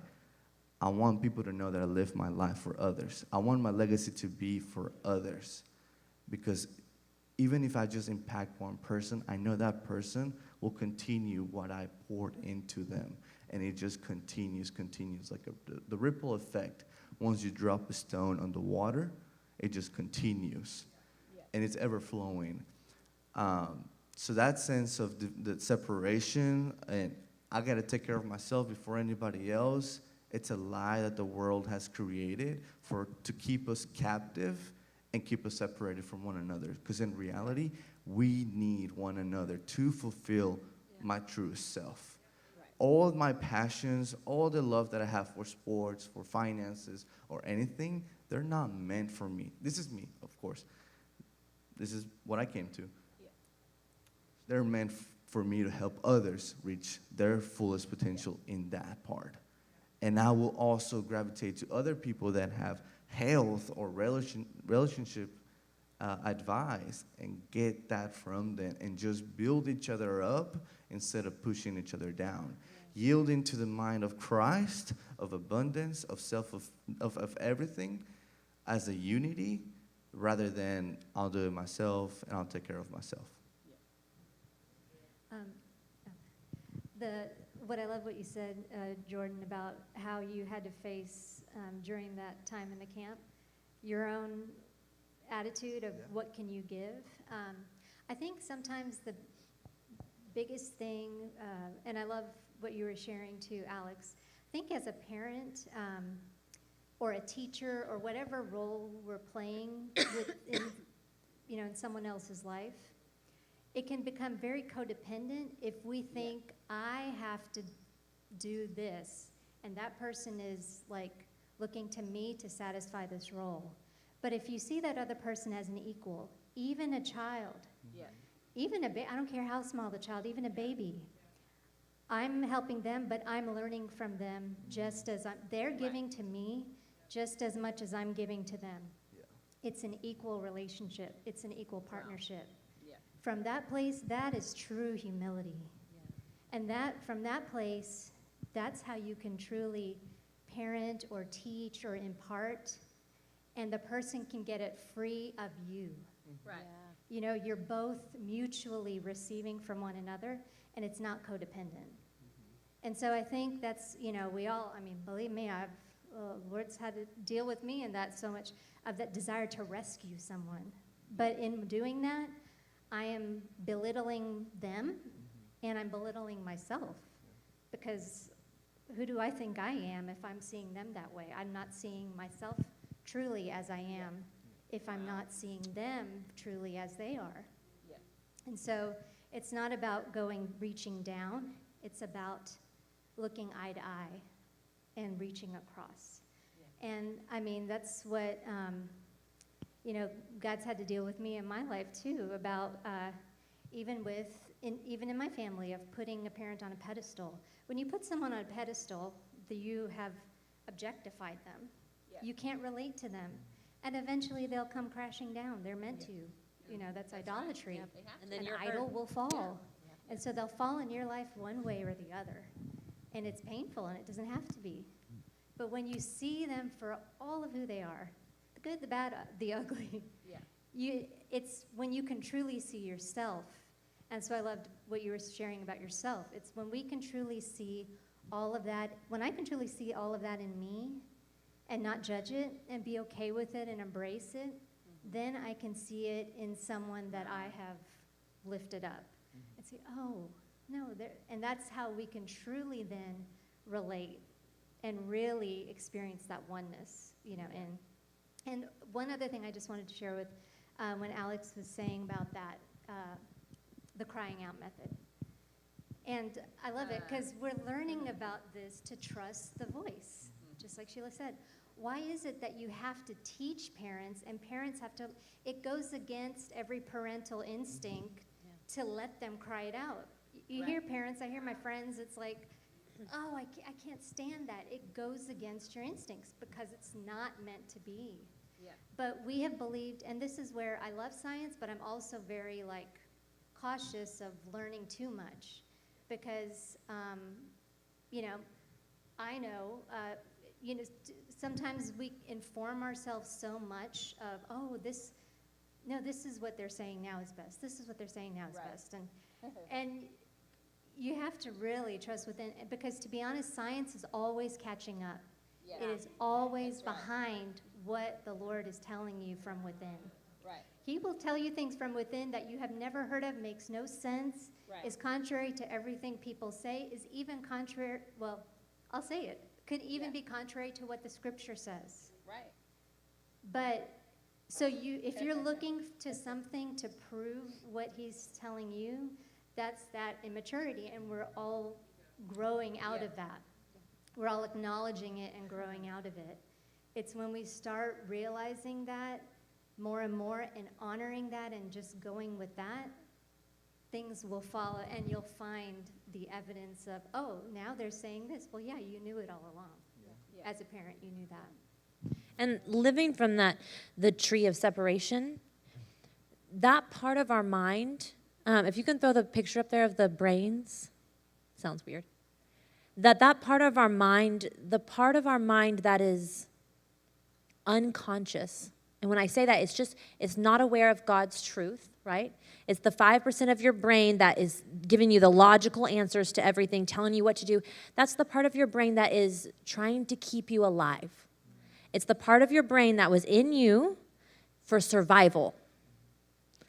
I want people to know that I live my life for others. I want my legacy to be for others. Because even if I just impact one person, I know that person will continue what I poured into them. And it just continues, like the ripple effect. Once you drop a stone on the water, it just continues. Yeah. And it's ever flowing. So that sense of the separation, and I got to take care of myself before anybody else, it's a lie that the world has created to keep us captive and keep us separated from one another. Because in reality, we need one another to fulfill my truest self. Right. All of my passions, all the love that I have for sports, for finances, or anything, they're not meant for me. This is me, of course. This is what I came to. Yeah. They're meant for me to help others reach their fullest potential in that part. And I will also gravitate to other people that have health or relationship advice and get that from them and just build each other up instead of pushing each other down. Yeah. Yielding to the mind of Christ, of abundance, of everything as a unity, rather than I'll do it myself and I'll take care of myself. What I love what you said, Jordan, about how you had to face during that time in the camp your own attitude of what can you give. I think sometimes the biggest thing, and I love what you were sharing too, Alex, I think as a parent or a teacher or whatever role we're playing in someone else's life, it can become very codependent if we think I have to do this and that person is like looking to me to satisfy this role. But if you see that other person as an equal, even a child, even I don't care how small the child, even a baby, I'm helping them, but I'm learning from them just as they're giving to me just as much as I'm giving to them. Yeah. It's an equal relationship. It's an equal partnership. Wow. From that place, that is true humility. Yeah. And from that place, that's how you can truly parent or teach or impart, and the person can get it free of you. Right. Yeah. You're both mutually receiving from one another, and it's not codependent. And so I think that's, we all, believe me, Lord's had to deal with me in that so much, of that desire to rescue someone. But in doing that, I am belittling them, and I'm belittling myself, because who do I think I am if I'm seeing them that way? I'm not seeing myself truly as I am if I'm not seeing them truly as they are. Yeah. And so it's not about reaching down, it's about looking eye to eye and reaching across. Yeah. And that's what God's had to deal with me in my life too, about even in my family, of putting a parent on a pedestal. When you put someone on a pedestal, you have objectified them. Yeah. You can't relate to them. And eventually they'll come crashing down. They're meant to. that's idolatry. And then An you're idol hurt. will fall. And so they'll fall in your life one way or the other. And it's painful, and it doesn't have to be. But when you see them for all of who they are, the good, the bad, the ugly, it's when you can truly see yourself. And so I loved what you were sharing about yourself. It's when we can truly see all of that, when I can truly see all of that in me and not judge it and be okay with it and embrace it, then I can see it in someone that I have lifted up and say, oh, no, and that's how we can truly then relate and really experience that oneness, And one other thing I just wanted to share with when Alex was saying about that, the crying out method. And I love it because we're learning about this to trust the voice, just like Sheila said. Why is it that you have to teach parents and parents have to, it goes against every parental instinct to let them cry it out. You hear parents, I hear my friends, it's like, oh, I can't stand that. It goes against your instincts because it's not meant to be. Yeah. But we have believed, and this is where I love science, but I'm also very cautious of learning too much because, I know, sometimes we inform ourselves so much of, this is what they're saying now is best. This is what they're saying now is best. And you have to really trust within, because to be honest, science is always catching up. Yeah. It is always behind what the Lord is telling you from within. Right. He will tell you things from within that you have never heard of, makes no sense, is contrary to everything people say, is even contrary, well, I'll say it, could even be contrary to what the scripture says. Right. But, so if you're looking to something to prove what he's telling you, that's that immaturity, and we're all growing out of that. We're all acknowledging it and growing out of it. It's when we start realizing that more and more and honoring that and just going with that, things will follow, and you'll find the evidence of, oh, now they're saying this. Well, yeah, you knew it all along. Yeah. As a parent, you knew that. And living from the tree of separation, that part of our mind, if you can throw the picture up there of the brains, sounds weird. That part of our mind, the part of our mind that is unconscious, and when I say that, it's not aware of God's truth, right? It's the 5% of your brain that is giving you the logical answers to everything, telling you what to do. That's the part of your brain that is trying to keep you alive. It's the part of your brain that was in you for survival.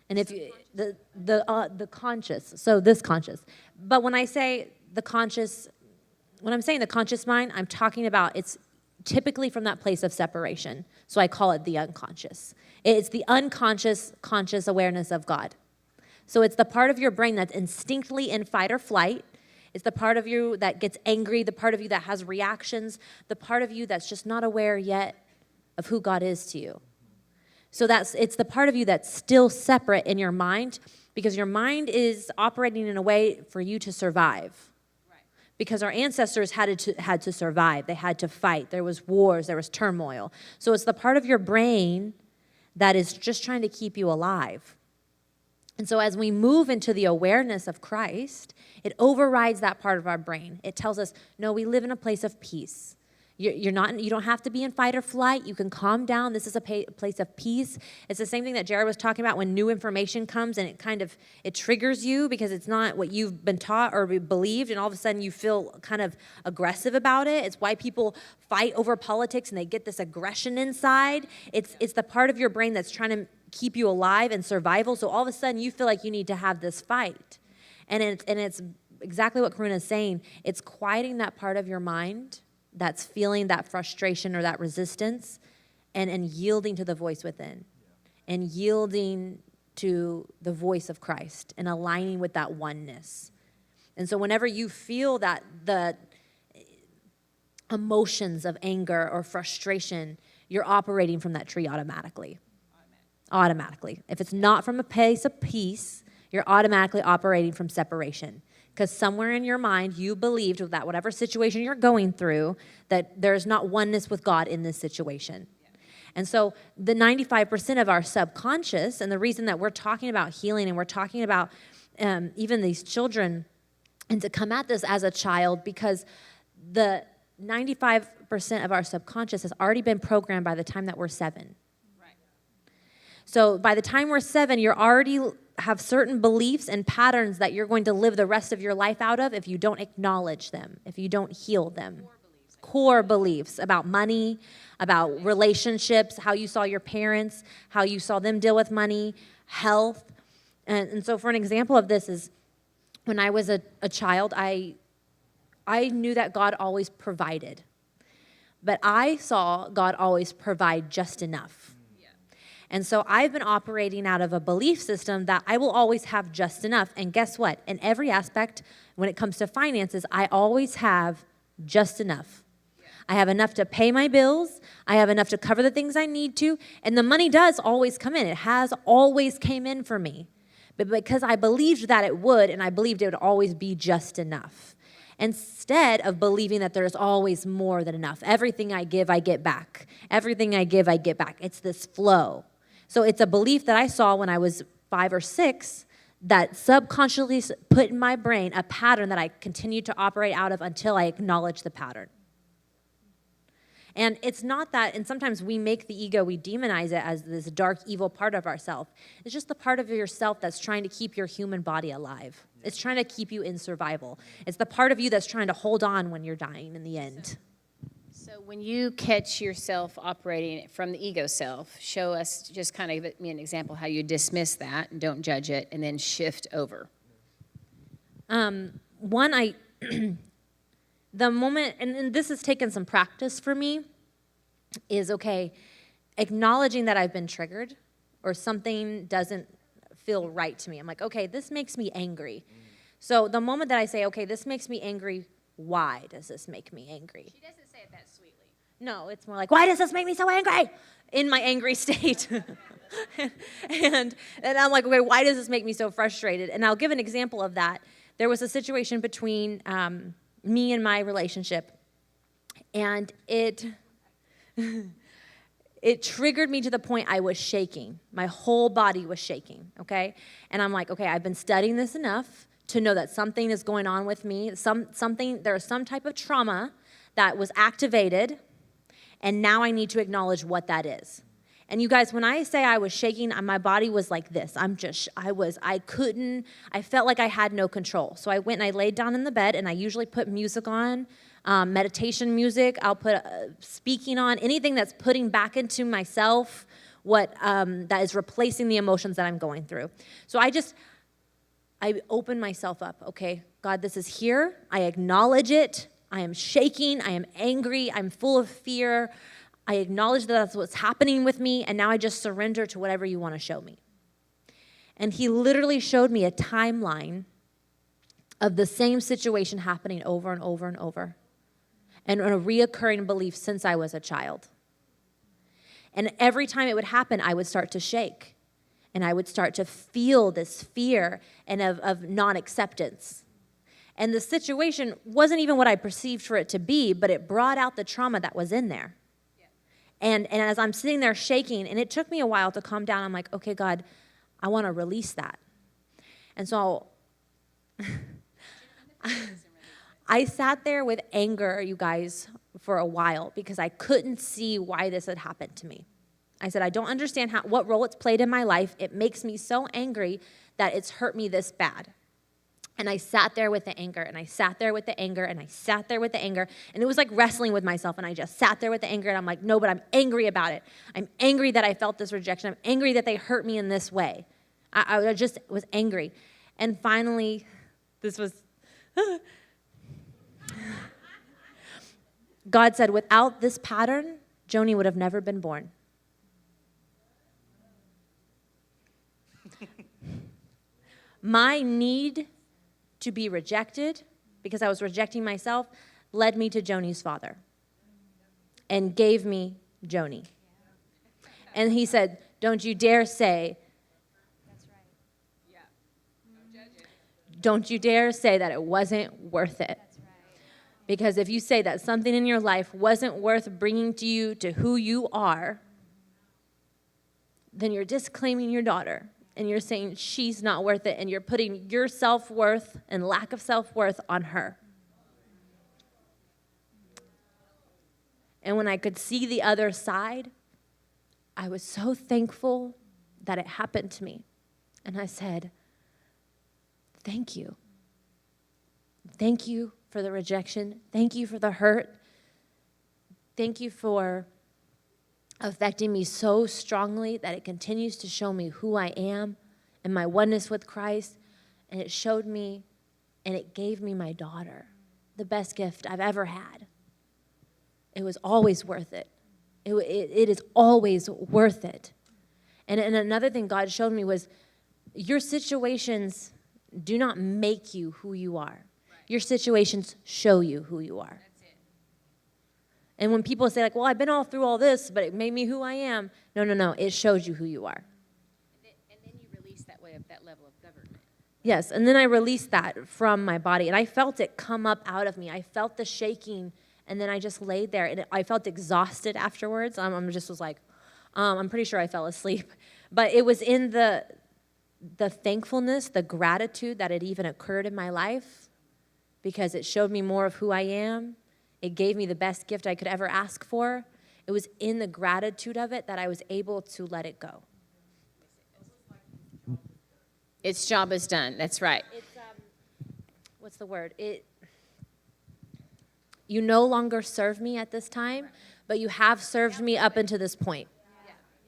And if you, the conscious, so this conscious. But when I say the conscious, when I'm saying the conscious mind, I'm talking about it's typically from that place of separation. So I call it the unconscious. It's the unconscious, conscious awareness of God. So it's the part of your brain that's instinctively in fight or flight. It's the part of you that gets angry, the part of you that has reactions, the part of you that's just not aware yet of who God is to you. So it's the part of you that's still separate in your mind, because your mind is operating in a way for you to survive. Because our ancestors had to survive. They had to fight. There was wars. There was turmoil. So it's the part of your brain that is just trying to keep you alive. And so as we move into the awareness of Christ, it overrides that part of our brain. It tells us, no, we live in a place of peace. You don't have to be in fight or flight. You can calm down. This is a place of peace. It's the same thing that Jared was talking about when new information comes and it triggers you because it's not what you've been taught or believed, and all of a sudden you feel kind of aggressive about it. It's why people fight over politics and they get this aggression inside. It's the part of your brain that's trying to keep you alive and survival. So all of a sudden you feel like you need to have this fight. And it's exactly what Karuna is saying. It's quieting that part of your mind that's feeling that frustration or that resistance, and yielding to the voice within, and yielding to the voice of Christ, and aligning with that oneness. And so whenever you feel that the emotions of anger or frustration, you're operating from that tree automatically. Automatically. If it's not from a place of peace, you're automatically operating from separation. Because somewhere in your mind, you believed that whatever situation you're going through, that there's not oneness with God in this situation. And so the 95% of our subconscious, and the reason that we're talking about healing and we're talking about even these children, and to come at this as a child, because the 95% of our subconscious has already been programmed by the time that we're 7. Right. So by the time we're 7, you're already have certain beliefs and patterns that you're going to live the rest of your life out of if you don't acknowledge them, if you don't heal them. Core beliefs about money, about relationships, how you saw your parents, how you saw them deal with money, health. And so for an example of this is when I was a child, I knew that God always provided. But I saw God always provide just enough. And so I've been operating out of a belief system that I will always have just enough. And guess what? In every aspect, when it comes to finances, I always have just enough. I have enough to pay my bills. I have enough to cover the things I need to. And the money does always come in. It has always came in for me. But because I believed that it would, and I believed it would always be just enough. Instead of believing that there's always more than enough. Everything I give, I get back. Everything I give, I get back. It's this flow. So it's a belief that I saw when I was 5 or 6 that subconsciously put in my brain a pattern that I continued to operate out of until I acknowledged the pattern. And it's not that, and sometimes we make the ego, we demonize it as this dark, evil part of ourself. It's just the part of yourself that's trying to keep your human body alive. It's trying to keep you in survival. It's the part of you that's trying to hold on when you're dying in the end. So when you catch yourself operating from the ego self, show us, just kind of give me an example how you dismiss that and don't judge it and then shift over. The moment, and this has taken some practice for me, is acknowledging that I've been triggered or something doesn't feel right to me. I'm like, okay, this makes me angry. So the moment that I say, okay, this makes me angry, why does this make me angry? She doesn't say it that sweetly. No, it's more like, why does this make me so angry? In my angry state. and I'm like, okay, why does this make me so frustrated? And I'll give an example of that. There was a situation between me and my relationship, and it triggered me to the point I was shaking. My whole body was shaking, okay? And I'm like, okay, I've been studying this enough to know that something is going on with me. There's some type of trauma that was activated, and now I need to acknowledge what that is. And you guys, when I say I was shaking, my body was like this. I felt like I had no control. So I went and I laid down in the bed, and I usually put music on, meditation music. I'll put speaking on, anything that's putting back into myself that is replacing the emotions that I'm going through. So I open myself up. Okay, God, this is here. I acknowledge it. I am shaking. I am angry. I'm full of fear. I acknowledge that that's what's happening with me, and now I just surrender to whatever you want to show me. And he literally showed me a timeline of the same situation happening over and over and over, and a reoccurring belief since I was a child. And every time it would happen, I would start to shake, and I would start to feel this fear and of non-acceptance. And the situation wasn't even what I perceived for it to be, but it brought out the trauma that was in there. And as I'm sitting there shaking, and it took me a while to calm down, I'm like, okay, God, I want to release that. And so I sat there with anger, you guys, for a while because I couldn't see why this had happened to me. I said, I don't understand what role it's played in my life. It makes me so angry that it's hurt me this bad. And I sat there with the anger, and I sat there with the anger, and I sat there with the anger. And it was like wrestling with myself, and I just sat there with the anger, and I'm like, no, but I'm angry about it. I'm angry that I felt this rejection. I'm angry that they hurt me in this way. I just was angry. And finally, this was... God said, without this pattern, Joni would have never been born. My need to be rejected, because I was rejecting myself, led me to Joni's father and gave me Joni. And he said, don't you dare say, That's right. Yeah. Don't judge it. don't you dare say that it wasn't worth it. That's right. Because if you say that something in your life wasn't worth bringing to you to who you are, then you're disclaiming your daughter. And you're saying she's not worth it. And you're putting your self-worth and lack of self-worth on her. And when I could see the other side, I was so thankful that it happened to me. And I said, thank you. Thank you for the rejection. Thank you for the hurt. Thank you for affecting me so strongly that it continues to show me who I am and my oneness with Christ. And it showed me and it gave me my daughter, the best gift I've ever had. It was always worth it. It is always worth it. And another thing God showed me was your situations do not make you who you are. Your situations show you who you are. And when people say, like, well, I've been all through all this, but it made me who I am. No. It shows you who you are. And then you release that way of that level of government. Yes, and then I released that from my body. And I felt it come up out of me. I felt the shaking, and then I just laid there. And I felt exhausted afterwards. I just was like, I'm pretty sure I fell asleep. But it was in the thankfulness, the gratitude that it even occurred in my life, because it showed me more of who I am. It gave me the best gift I could ever ask for. It was in the gratitude of it that I was able to let it go. Its job is done. That's right. It's, what's the word? You no longer serve me at this time, but you have served me up until this point.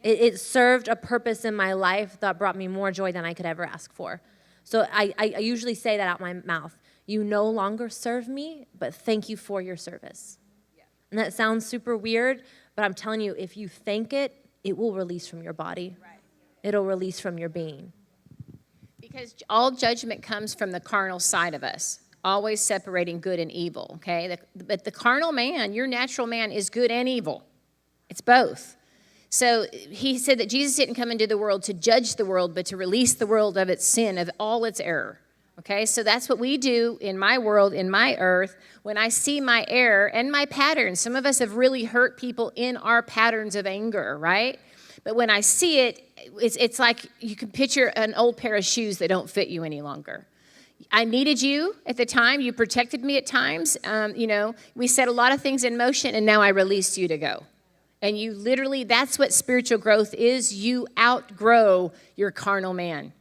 It served a purpose in my life that brought me more joy than I could ever ask for. So I usually say that out my mouth. You no longer serve me, but thank you for your service. Yeah. And that sounds super weird, but I'm telling you, if you thank it, it will release from your body. Right. It'll release from your being. Because all judgment comes from the carnal side of us, always separating good and evil, okay? But the carnal man, your natural man, is good and evil. It's both. So he said that Jesus didn't come into the world to judge the world, but to release the world of its sin, of all its error. Okay, so that's what we do in my world, in my earth, when I see my error and my patterns. Some of us have really hurt people in our patterns of anger, right? But when I see it, it's like you can picture an old pair of shoes that don't fit you any longer. I needed you at the time. You protected me at times. We set a lot of things in motion, and now I released you to go. And you literally, that's what spiritual growth is. You outgrow your carnal man.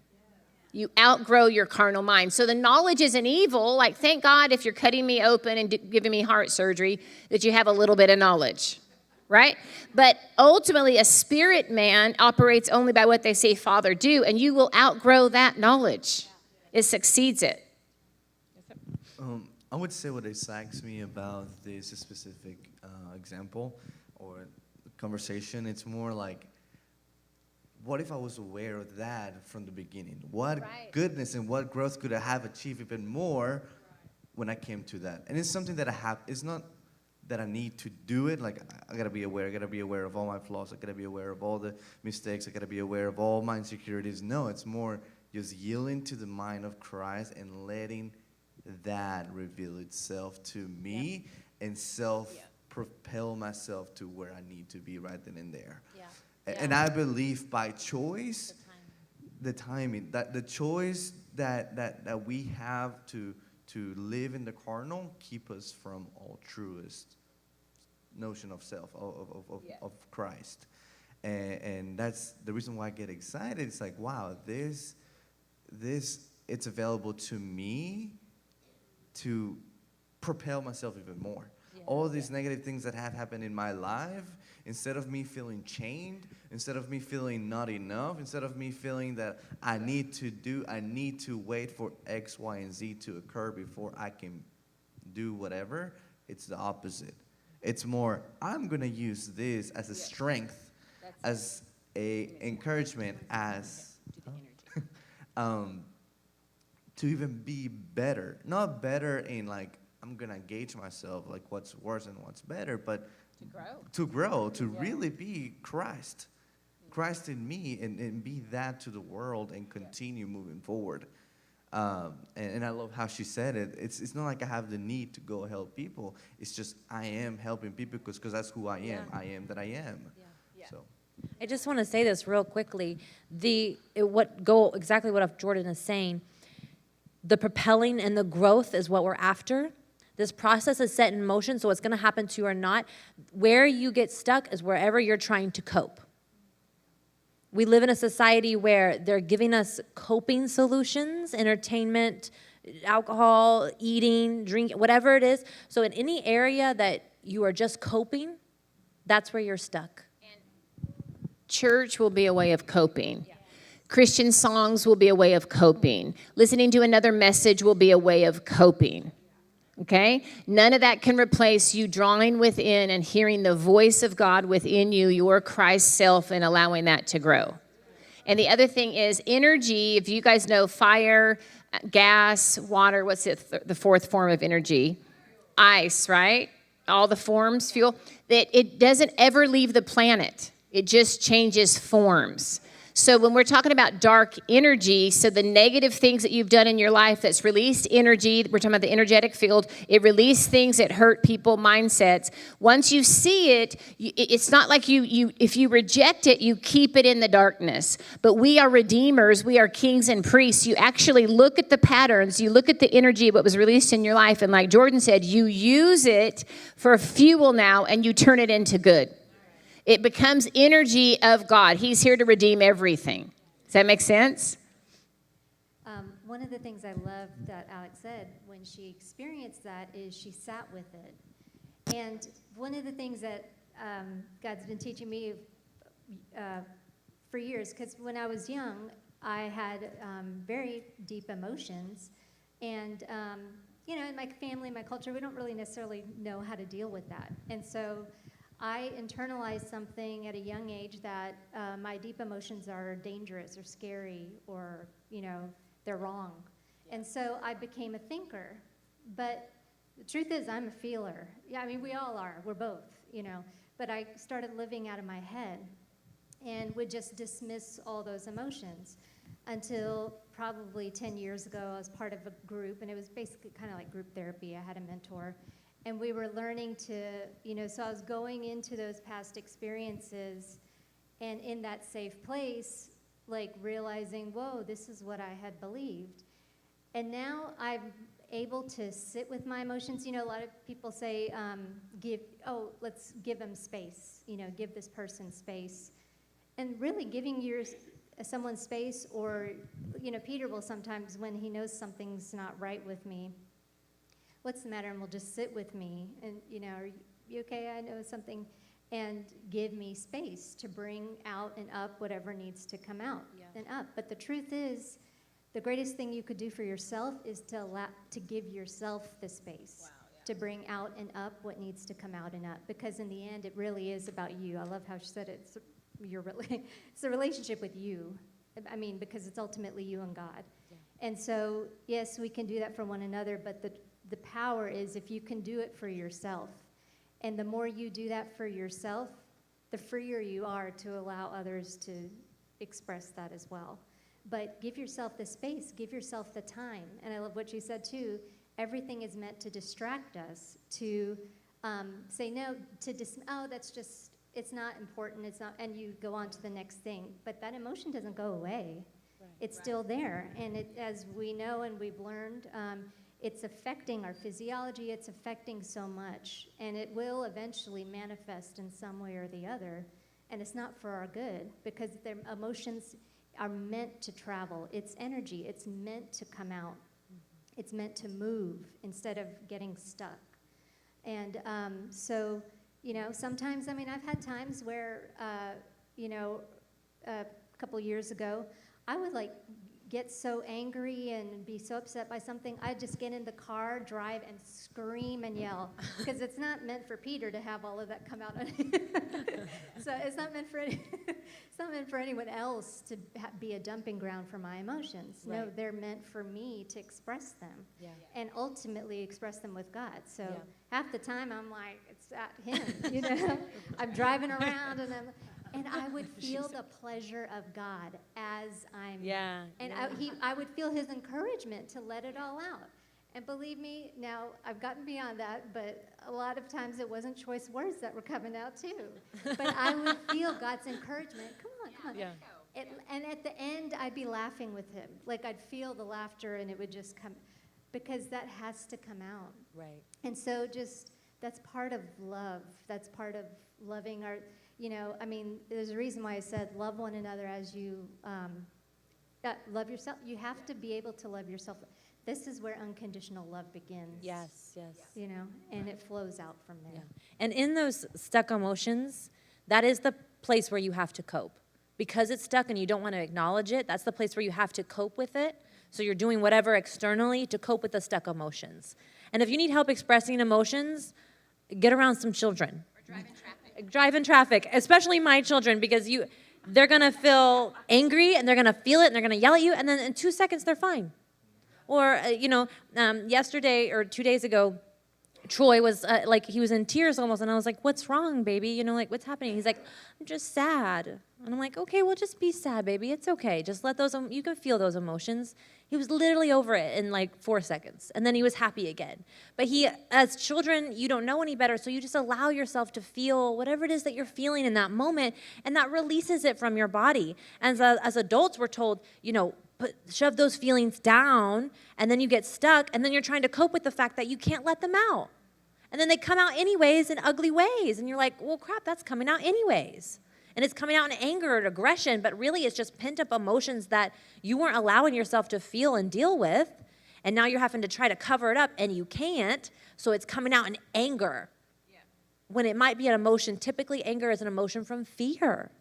You outgrow your carnal mind. So the knowledge isn't evil. Like, thank God if you're cutting me open and giving me heart surgery that you have a little bit of knowledge, right? But ultimately, a spirit man operates only by what they say Father do, and you will outgrow that knowledge. It succeeds it. I would say what excites me about this specific example or conversation, it's more like, what if I was aware of that from the beginning? What goodness and what growth could I have achieved even more when I came to that? And it's something that I have. It's not that I need to do it. Like, I got to be aware. I got to be aware of all my flaws. I got to be aware of all the mistakes. I got to be aware of all my insecurities. No, it's more just yielding to the mind of Christ and letting that reveal itself to me and self-propel myself to where I need to be right then and there. Yeah. And I believe by choice, the timing, that the choice that we have to live in the carnal keep us from all truest notion of self, of Christ. And that's the reason why I get excited. It's like, wow, this it's available to me to propel myself even more. All these negative things that have happened in my life, instead of me feeling chained, instead of me feeling not enough, instead of me feeling that I need to wait for X, Y, and Z to occur before I can do whatever, it's the opposite. It's more, I'm going to use this as a strength, as a encouragement, as to even be better. Not better in like, I'm going to gauge myself, like what's worse and what's better, but to grow, to really be Christ in me, and be that to the world and continue moving forward. And I love how she said it. It's not like I have the need to go help people. It's just I am helping people because that's who I am. I am that I am. So. I just want to say this real quickly. Exactly what Jordan is saying. The propelling and the growth is what we're after. This process is set in motion, so what's going to happen to you or not. Where you get stuck is wherever you're trying to cope. We live in a society where they're giving us coping solutions, entertainment, alcohol, eating, drinking, whatever it is. So in any area that you are just coping, that's where you're stuck. Church will be a way of coping. Christian songs will be a way of coping. Listening to another message will be a way of coping. Okay? None of that can replace you drawing within and hearing the voice of God within you, your Christ self, and allowing that to grow. And the other thing is energy. If you guys know fire, gas, water, what's it? The fourth form of energy? Ice, right? All the forms, fuel. That it doesn't ever leave the planet. It just changes forms. So when we're talking about dark energy, so the negative things that you've done in your life that's released energy, we're talking about the energetic field, it released things that hurt people, mindsets. Once you see it, it's not like you if you reject it, you keep it in the darkness. But we are redeemers, we are kings and priests. You actually look at the patterns, you look at the energy, what was released in your life, and like Jordan said, you use it for fuel now and you turn it into good. It becomes energy of God. He's here to redeem everything. Does that make sense? One of the things I love that Alex said when she experienced that is she sat with it. And one of the things that God's been teaching me for years, because when I was young, I had very deep emotions. And, in my family, my culture, we don't really necessarily know how to deal with that. And so I internalized something at a young age that my deep emotions are dangerous or scary or, they're wrong. And so I became a thinker. But the truth is I'm a feeler. Yeah, I mean, we all are. We're both, But I started living out of my head and would just dismiss all those emotions until probably 10 years ago I was part of a group, and it was basically kind of like group therapy. I had a mentor. And we were learning to, so I was going into those past experiences and in that safe place, like realizing, whoa, this is what I had believed. And now I'm able to sit with my emotions. A lot of people say, let's give them space, give this person space. And really giving someone space, or, Peter will sometimes, when he knows something's not right with me, what's the matter? And will just sit with me and, are you okay? I know something. And give me space to bring out and up whatever needs to come out and up. But the truth is, the greatest thing you could do for yourself is to give yourself the space to bring out and up what needs to come out and up. Because in the end, it really is about you. I love how she said it. It's a relationship with you. I mean, because it's ultimately you and God. Yeah. And so, yes, we can do that for one another, but the power is if you can do it for yourself. And the more you do that for yourself, the freer you are to allow others to express that as well. But give yourself the space, give yourself the time. And I love what you said too. Everything is meant to distract us, to say no, that's just, it's not important, it's not, and you go on to the next thing. But that emotion doesn't go away. Right. It's still there. And as we know and we've learned, it's affecting our physiology, it's affecting so much, and it will eventually manifest in some way or the other, and it's not for our good, because their emotions are meant to travel. It's energy, it's meant to come out. It's meant to move instead of getting stuck. And so, sometimes, I've had times where, a couple years ago, I would get so angry and be so upset by something, I'd just get in the car, drive, and scream and yell. Because it's not meant for Peter to have all of that come out on him. So it's not meant for anyone else to be a dumping ground for my emotions. Right. No, they're meant for me to express them. Yeah. And ultimately express them with God. So half the time I'm like, it's at him, I'm driving around and I would feel the pleasure of God as I'm, I would feel his encouragement to let it all out. And believe me, now I've gotten beyond that, but a lot of times it wasn't choice words that were coming out too. But I would feel God's encouragement. Come on, come on. Yeah. And at the end, I'd be laughing with him. Like I'd feel the laughter and it would just come, because that has to come out. Right. And so just, that's part of love. That's part of loving our, I mean, there's a reason why I said love one another as you love yourself. You have to be able to love yourself. This is where unconditional love begins. Yes. And it flows out from there. Yeah. And in those stuck emotions, that is the place where you have to cope. Because it's stuck and you don't want to acknowledge it, that's the place where you have to cope with it. So you're doing whatever externally to cope with the stuck emotions. And if you need help expressing emotions, get around some children. Or drive in traffic. Drive in traffic, especially my children, because they're going to feel angry and they're going to feel it and they're going to yell at you, and then in 2 seconds they're fine. Or, yesterday or 2 days ago, Troy was he was in tears almost, and I was like, "What's wrong, baby? What's happening?" He's like, "I'm just sad." And I'm like, "Okay, well, just be sad, baby. It's okay. Just let those, you can feel those emotions." He was literally over it in 4 seconds, and then he was happy again. But as children, you don't know any better, so you just allow yourself to feel whatever it is that you're feeling in that moment, and that releases it from your body. And as adults, we're told, shove those feelings down, and then you get stuck, and then you're trying to cope with the fact that you can't let them out. And then they come out anyways in ugly ways, and you're like, well, crap, that's coming out anyways. And it's coming out in anger and aggression, but really it's just pent-up emotions that you weren't allowing yourself to feel and deal with, and now you're having to try to cover it up, and you can't, so it's coming out in anger. Yeah. When it might be an emotion, typically anger is an emotion from fear.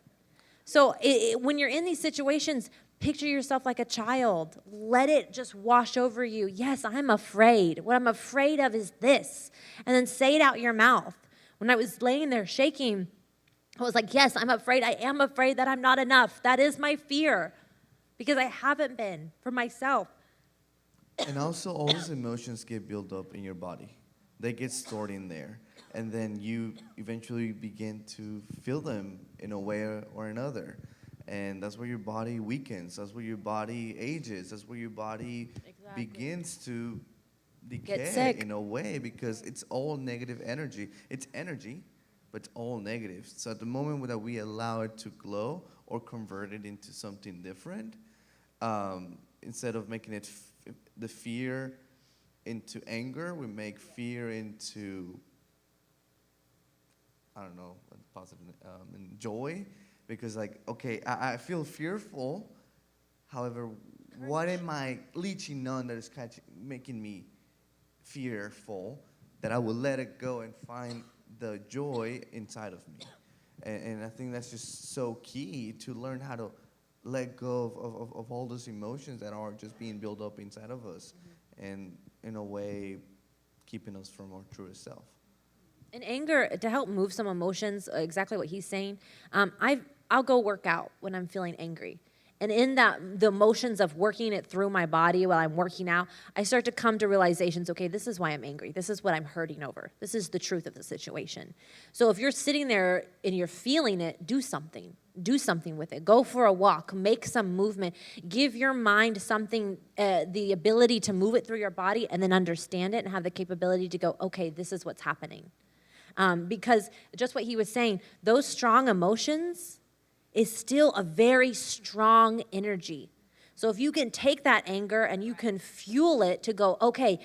So when you're in these situations, picture yourself like a child. Let it just wash over you. Yes, I'm afraid. What I'm afraid of is this. And then say it out your mouth. When I was laying there shaking, I was like, yes, I'm afraid. I am afraid that I'm not enough. That is my fear, because I haven't been for myself. And also, all those emotions get built up in your body. They get stored in there. And then you eventually begin to feel them in a way or another. And that's where your body weakens. That's where your body ages. That's where your body begins to decay in a way, because it's all negative energy. It's energy, but it's all negative. So at the moment that we allow it to glow or convert it into something different, instead of making it the fear into anger, we make fear into, positive, and joy. Because okay, I feel fearful. However, what am I leeching on that is making me fearful, that I will let it go and find the joy inside of me? And I think that's just so key, to learn how to let go of all those emotions that are just being built up inside of us, and in a way keeping us from our truest self. And anger, to help move some emotions, exactly what he's saying, I'll go work out when I'm feeling angry. And in that, the emotions of working it through my body while I'm working out, I start to come to realizations, okay, this is why I'm angry. This is what I'm hurting over. This is the truth of the situation. So if you're sitting there and you're feeling it, do something. Do something with it. Go for a walk. Make some movement. Give your mind something, the ability to move it through your body, and then understand it and have the capability to go, okay, this is what's happening. Because just what he was saying, those strong emotions is still a very strong energy. So if you can take that anger and you can fuel it to go, okay,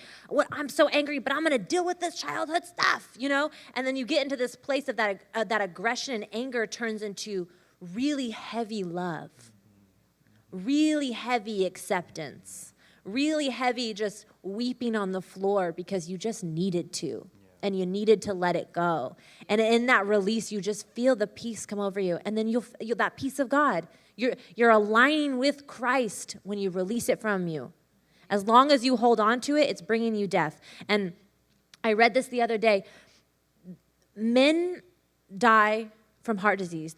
I'm so angry, but I'm going to deal with this childhood stuff, And then you get into this place of that aggression and anger turns into really heavy love, really heavy acceptance, really heavy just weeping on the floor because you just needed to. And you needed to let it go. And in that release, you just feel the peace come over you. And then you'll that peace of God. You're aligning with Christ when you release it from you. As long as you hold on to it, it's bringing you death. And I read this the other day. Men die from heart disease.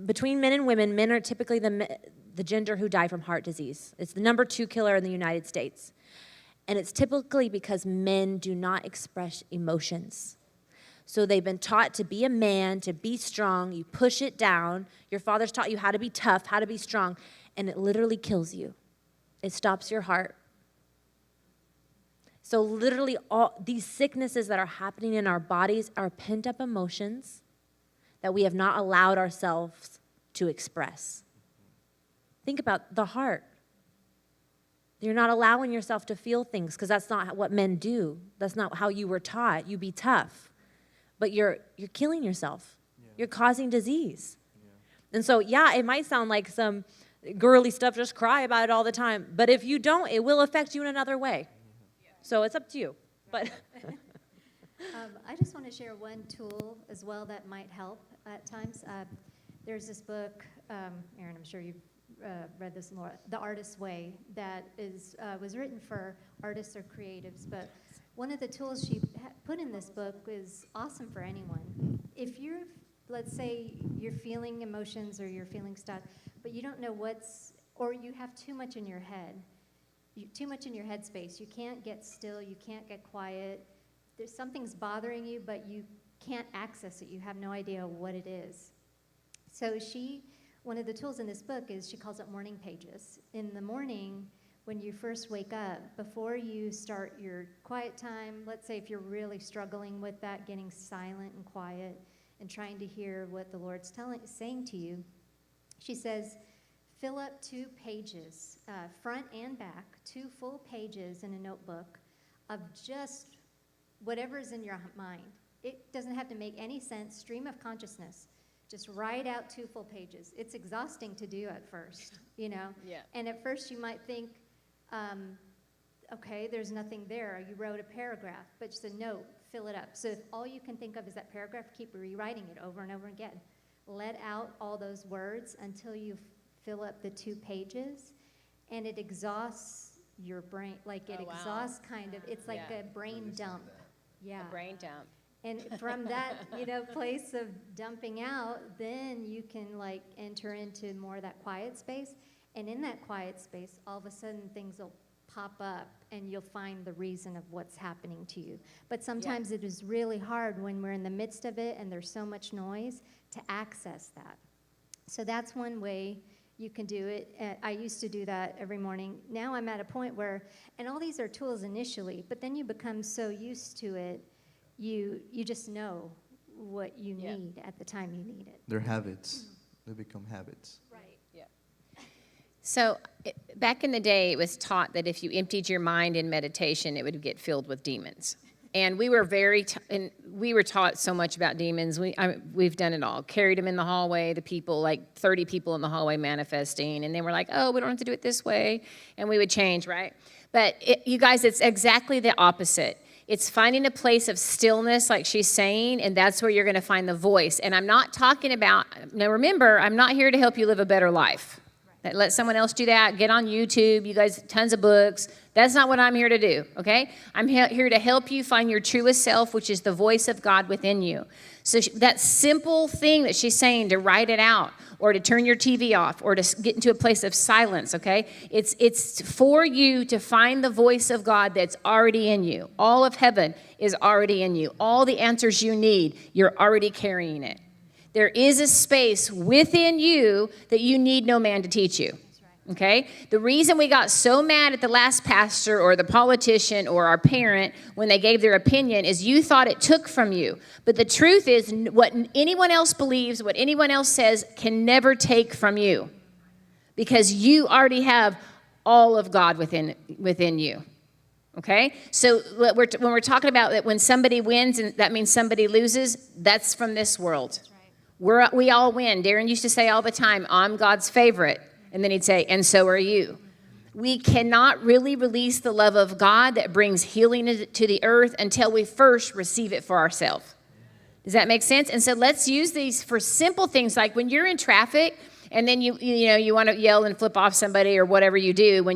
Between men and women, men are typically the gender who die from heart disease. It's the number 2 killer in the United States. And it's typically because men do not express emotions. So they've been taught to be a man, to be strong. You push it down. Your father's taught you how to be tough, how to be strong. And it literally kills you. It stops your heart. So literally all these sicknesses that are happening in our bodies are pent up emotions that we have not allowed ourselves to express. Think about the heart. You're not allowing yourself to feel things because that's not what men do. That's not how you were taught. You be tough. But you're killing yourself. Yeah. You're causing disease. Yeah. And so, yeah, it might sound like some girly stuff, just cry about it all the time. But if you don't, it will affect you in another way. Yeah. So it's up to you. But I just want to share one tool as well that might help at times. There's this book, Aaron, I'm sure you've read this more, The Artist's Way, that was written for artists or creatives. But one of the tools she put in this book is awesome for anyone. If you're, let's say, you're feeling emotions or you're feeling stuff, but you don't know or you have too much in your head, too much in your headspace. You can't get still. You can't get quiet. Something's bothering you, but you can't access it. You have no idea what it is. So one of the tools in this book is she calls it morning pages. In the morning, when you first wake up, before you start your quiet time, let's say if you're really struggling with that, getting silent and quiet and trying to hear what the Lord's saying to you, she says, fill up 2 pages, front and back, 2 full pages in a notebook of just whatever's in your mind. It doesn't have to make any sense, stream of consciousness. Just write out 2 full pages. It's exhausting to do at first, you know? Yeah. And at first you might think, okay, there's nothing there. You wrote a paragraph, but just a note, fill it up. So if all you can think of is that paragraph, keep rewriting it over and over again. Let out all those words until you fill up the 2 pages, and it exhausts your brain. Like it exhausts kind of, it's like a brain dump. Yeah. A brain dump. And from that, place of dumping out, then you can like enter into more of that quiet space. And in that quiet space, all of a sudden things will pop up and you'll find the reason of what's happening to you. But sometimes it is really hard when we're in the midst of it and there's so much noise to access that. So that's one way you can do it. I used to do that every morning. Now I'm at a point where, and all these are tools initially, but then you become so used to it, you just know what you need at the time you need it. They're habits. They become habits. Right. Yeah. So back in the day, it was taught that if you emptied your mind in meditation, it would get filled with demons. And we were we were taught so much about demons. We've done it all. Carried them in the hallway, the people, like 30 people in the hallway manifesting. And they were like, oh, we don't have to do it this way. And we would change, right? But you guys, it's exactly the opposite. It's finding a place of stillness, like she's saying, and that's where you're going to find the voice. And I'm not talking about, now remember, I'm not here to help you live a better life. Right. Let someone else do that. Get on YouTube. You guys, tons of books. That's not what I'm here to do, okay? I'm here to help you find your truest self, which is the voice of God within you. So that simple thing that she's saying, to write it out or to turn your TV off or to get into a place of silence, okay? It's for you to find the voice of God that's already in you. All of heaven is already in you. All the answers you need, you're already carrying it. There is a space within you that you need no man to teach you. Okay? The reason we got so mad at the last pastor or the politician or our parent when they gave their opinion is you thought it took from you. But the truth is, what anyone else believes, what anyone else says can never take from you, because you already have all of God within you. Okay? So when we're talking about that when somebody wins and that means somebody loses, that's from this world. We all win. Darren used to say all the time, I'm God's favorite. And then he'd say, and so are you. We cannot really release the love of God that brings healing to the earth until we first receive it for ourselves. Does that make sense? And so let's use these for simple things, like when you're in traffic and then you want to yell and flip off somebody or whatever you do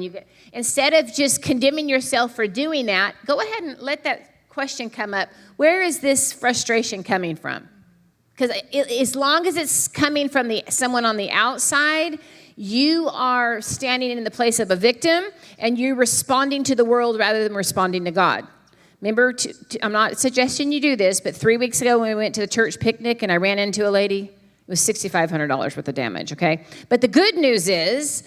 instead of just condemning yourself for doing that, go ahead and let that question come up. Where is this frustration coming from? Because as long as it's coming from someone on the outside, you are standing in the place of a victim, and you're responding to the world rather than responding to God. Remember, I'm not suggesting you do this, but 3 weeks ago when we went to the church picnic and I ran into a lady, it was $6,500 worth of damage, okay? But the good news is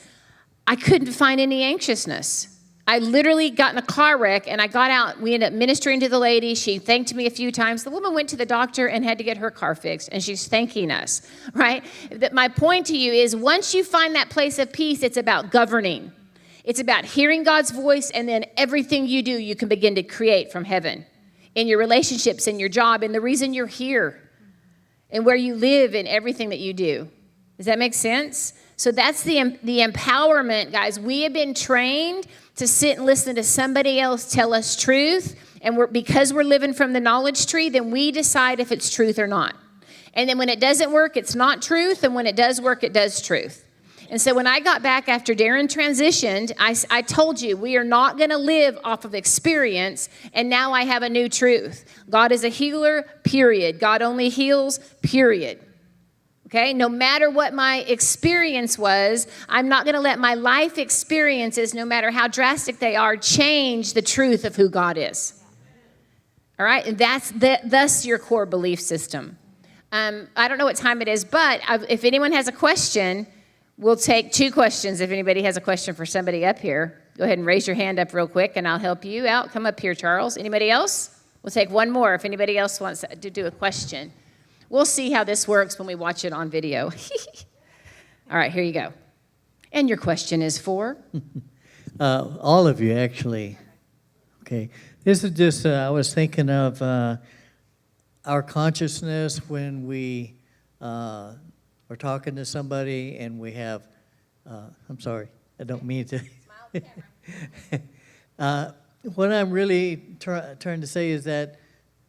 I couldn't find any anxiousness. I literally got in a car wreck, and I got out. We ended up ministering to the lady. She thanked me a few times. The woman went to the doctor and had to get her car fixed, and she's thanking us, right? My point to you is once you find that place of peace, it's about governing. It's about hearing God's voice, and then everything you do, you can begin to create from heaven in your relationships, in your job, and the reason you're here, and where you live, and everything that you do. Does that make sense? So that's the empowerment, guys. We have been trained to sit and listen to somebody else tell us truth, and because we're living from the knowledge tree, then we decide if it's truth or not. And then when it doesn't work, it's not truth, and when it does work, it does truth. And so when I got back after Darren transitioned, I told you we are not going to live off of experience, and now I have a new truth. God is a healer, period. God only heals, period. Okay, no matter what my experience was, I'm not going to let my life experiences, no matter how drastic they are, change the truth of who God is. All right, and thus your core belief system. I don't know what time it is, but if anyone has a question, we'll take 2 questions. If anybody has a question for somebody up here, go ahead and raise your hand up real quick, and I'll help you out. Come up here, Charles. Anybody else? We'll take one more if anybody else wants to do a question. We'll see how this works when we watch it on video. All right, here you go. And your question is for? All of you, actually. Okay. This is just, I was thinking of our consciousness when we are talking to somebody and we have, I'm sorry, I don't mean to. What I'm really trying to say is that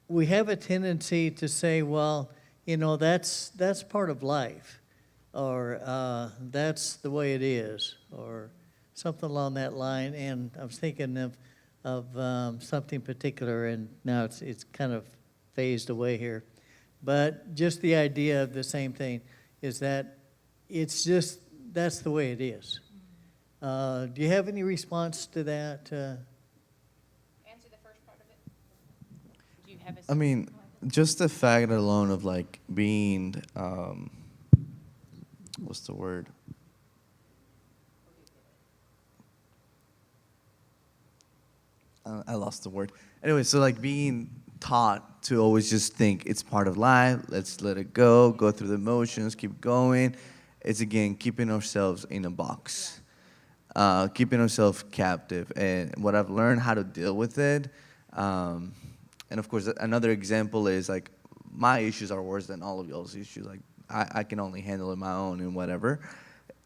we have a tendency to say, well, you know, that's part of life, or that's the way it is, or something along that line. And I was thinking of something particular, and now it's kind of phased away here. But just the idea of the same thing is that it's just, that's the way it is. Do you have any response to that? Answer the first part of it. Do you have I mean, just the fact alone of like being, what's the word? I lost the word. Anyway, so like being taught to always just think it's part of life, let's let it go through the motions, keep going. It's again, keeping ourselves in a box, keeping ourselves captive. And what I've learned how to deal with it, and of course, another example is like my issues are worse than all of y'all's issues. Like I can only handle it my own and whatever.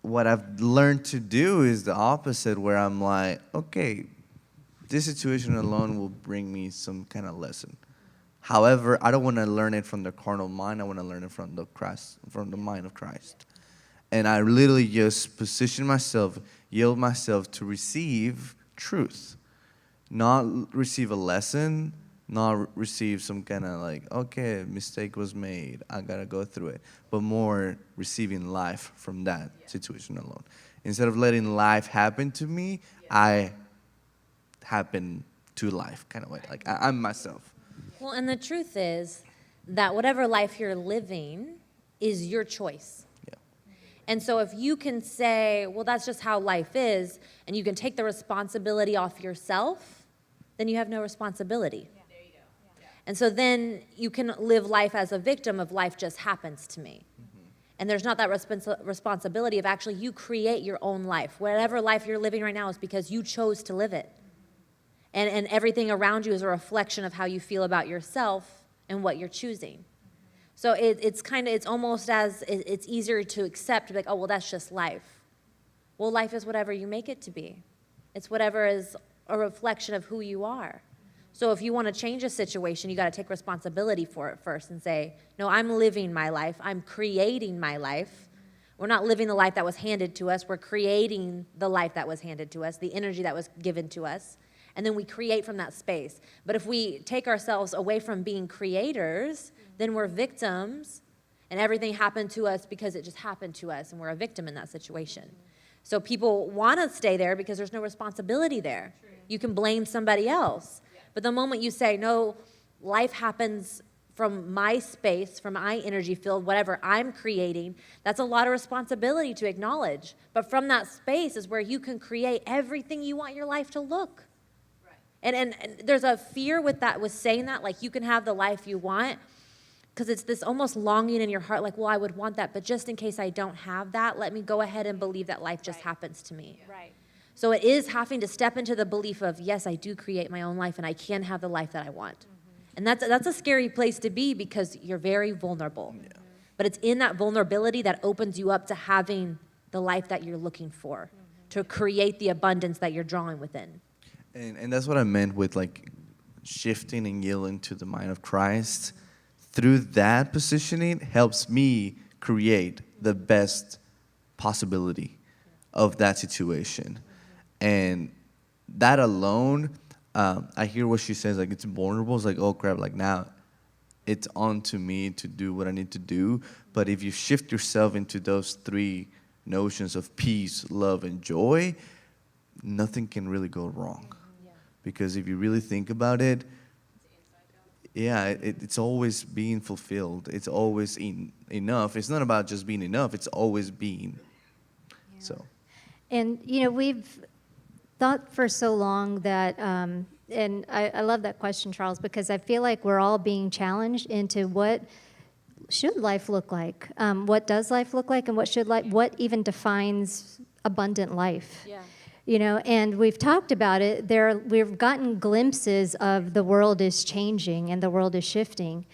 What I've learned to do is the opposite, where I'm like, okay, this situation alone will bring me some kind of lesson. However, I don't want to learn it from the carnal mind. I want to learn it from the mind of Christ. And I literally just position myself, yield myself to receive truth, not receive a lesson, not receive some kind of like, okay, a mistake was made, I gotta go through it, but more receiving life from that situation alone. Instead of letting life happen to me, I happen to life, kind of way. Like I'm myself. Well, and the truth is that whatever life you're living is your choice. Yeah. And so if you can say, well, that's just how life is, and you can take the responsibility off yourself, then you have no responsibility. Yeah. There you go. Yeah. And so then you can live life as a victim of life just happens to me. Mm-hmm. And there's not that responsibility of actually you create your own life. Whatever life you're living right now is because you chose to live it. And everything around you is a reflection of how you feel about yourself and what you're choosing. So it's almost as, it's easier to accept, like, oh, well, that's just life. Well, life is whatever you make it to be. It's whatever is a reflection of who you are. So if you want to change a situation, you got to take responsibility for it first and say, no, I'm living my life. I'm creating my life. We're not living the life that was handed to us. We're creating the life that was handed to us, the energy that was given to us. And then we create from that space. But if we take ourselves away from being creators, then we're victims, and everything happened to us because it just happened to us, and we're a victim in that situation. So people want to stay there because there's no responsibility there. You can blame somebody else. But the moment you say, no, life happens from my space, from my energy field, whatever I'm creating, that's a lot of responsibility to acknowledge. But from that space is where you can create everything you want your life to look. Right. And there's a fear with that, with saying that, like you can have the life you want, because it's this almost longing in your heart, like, well, I would want that, but just in case I don't have that, let me go ahead and believe that life just happens to me. Right. So it is having to step into the belief of, yes, I do create my own life and I can have the life that I want. Mm-hmm. And that's a scary place to be because you're very vulnerable. Yeah. But it's in that vulnerability that opens you up to having the life that you're looking for, to create the abundance that you're drawing within. And that's what I meant with like shifting and yielding to the mind of Christ. Through that positioning helps me create the best possibility of that situation. And that alone, I hear what she says, like it's vulnerable. It's like, oh crap, like now it's on to me to do what I need to do. But if you shift yourself into those three notions of peace, love, and joy, nothing can really go wrong. Yeah. Because if you really think about it, yeah, it's always being fulfilled. It's always enough. It's not about just being enough. It's always being. Yeah. So. And, you know, we've thought for so long that, and I love that question, Charles, because I feel like we're all being challenged into what should life look like? What does life look like? And what even defines abundant life? Yeah. You know, and we've talked about it. We've gotten glimpses of the world is changing and the world is shifting.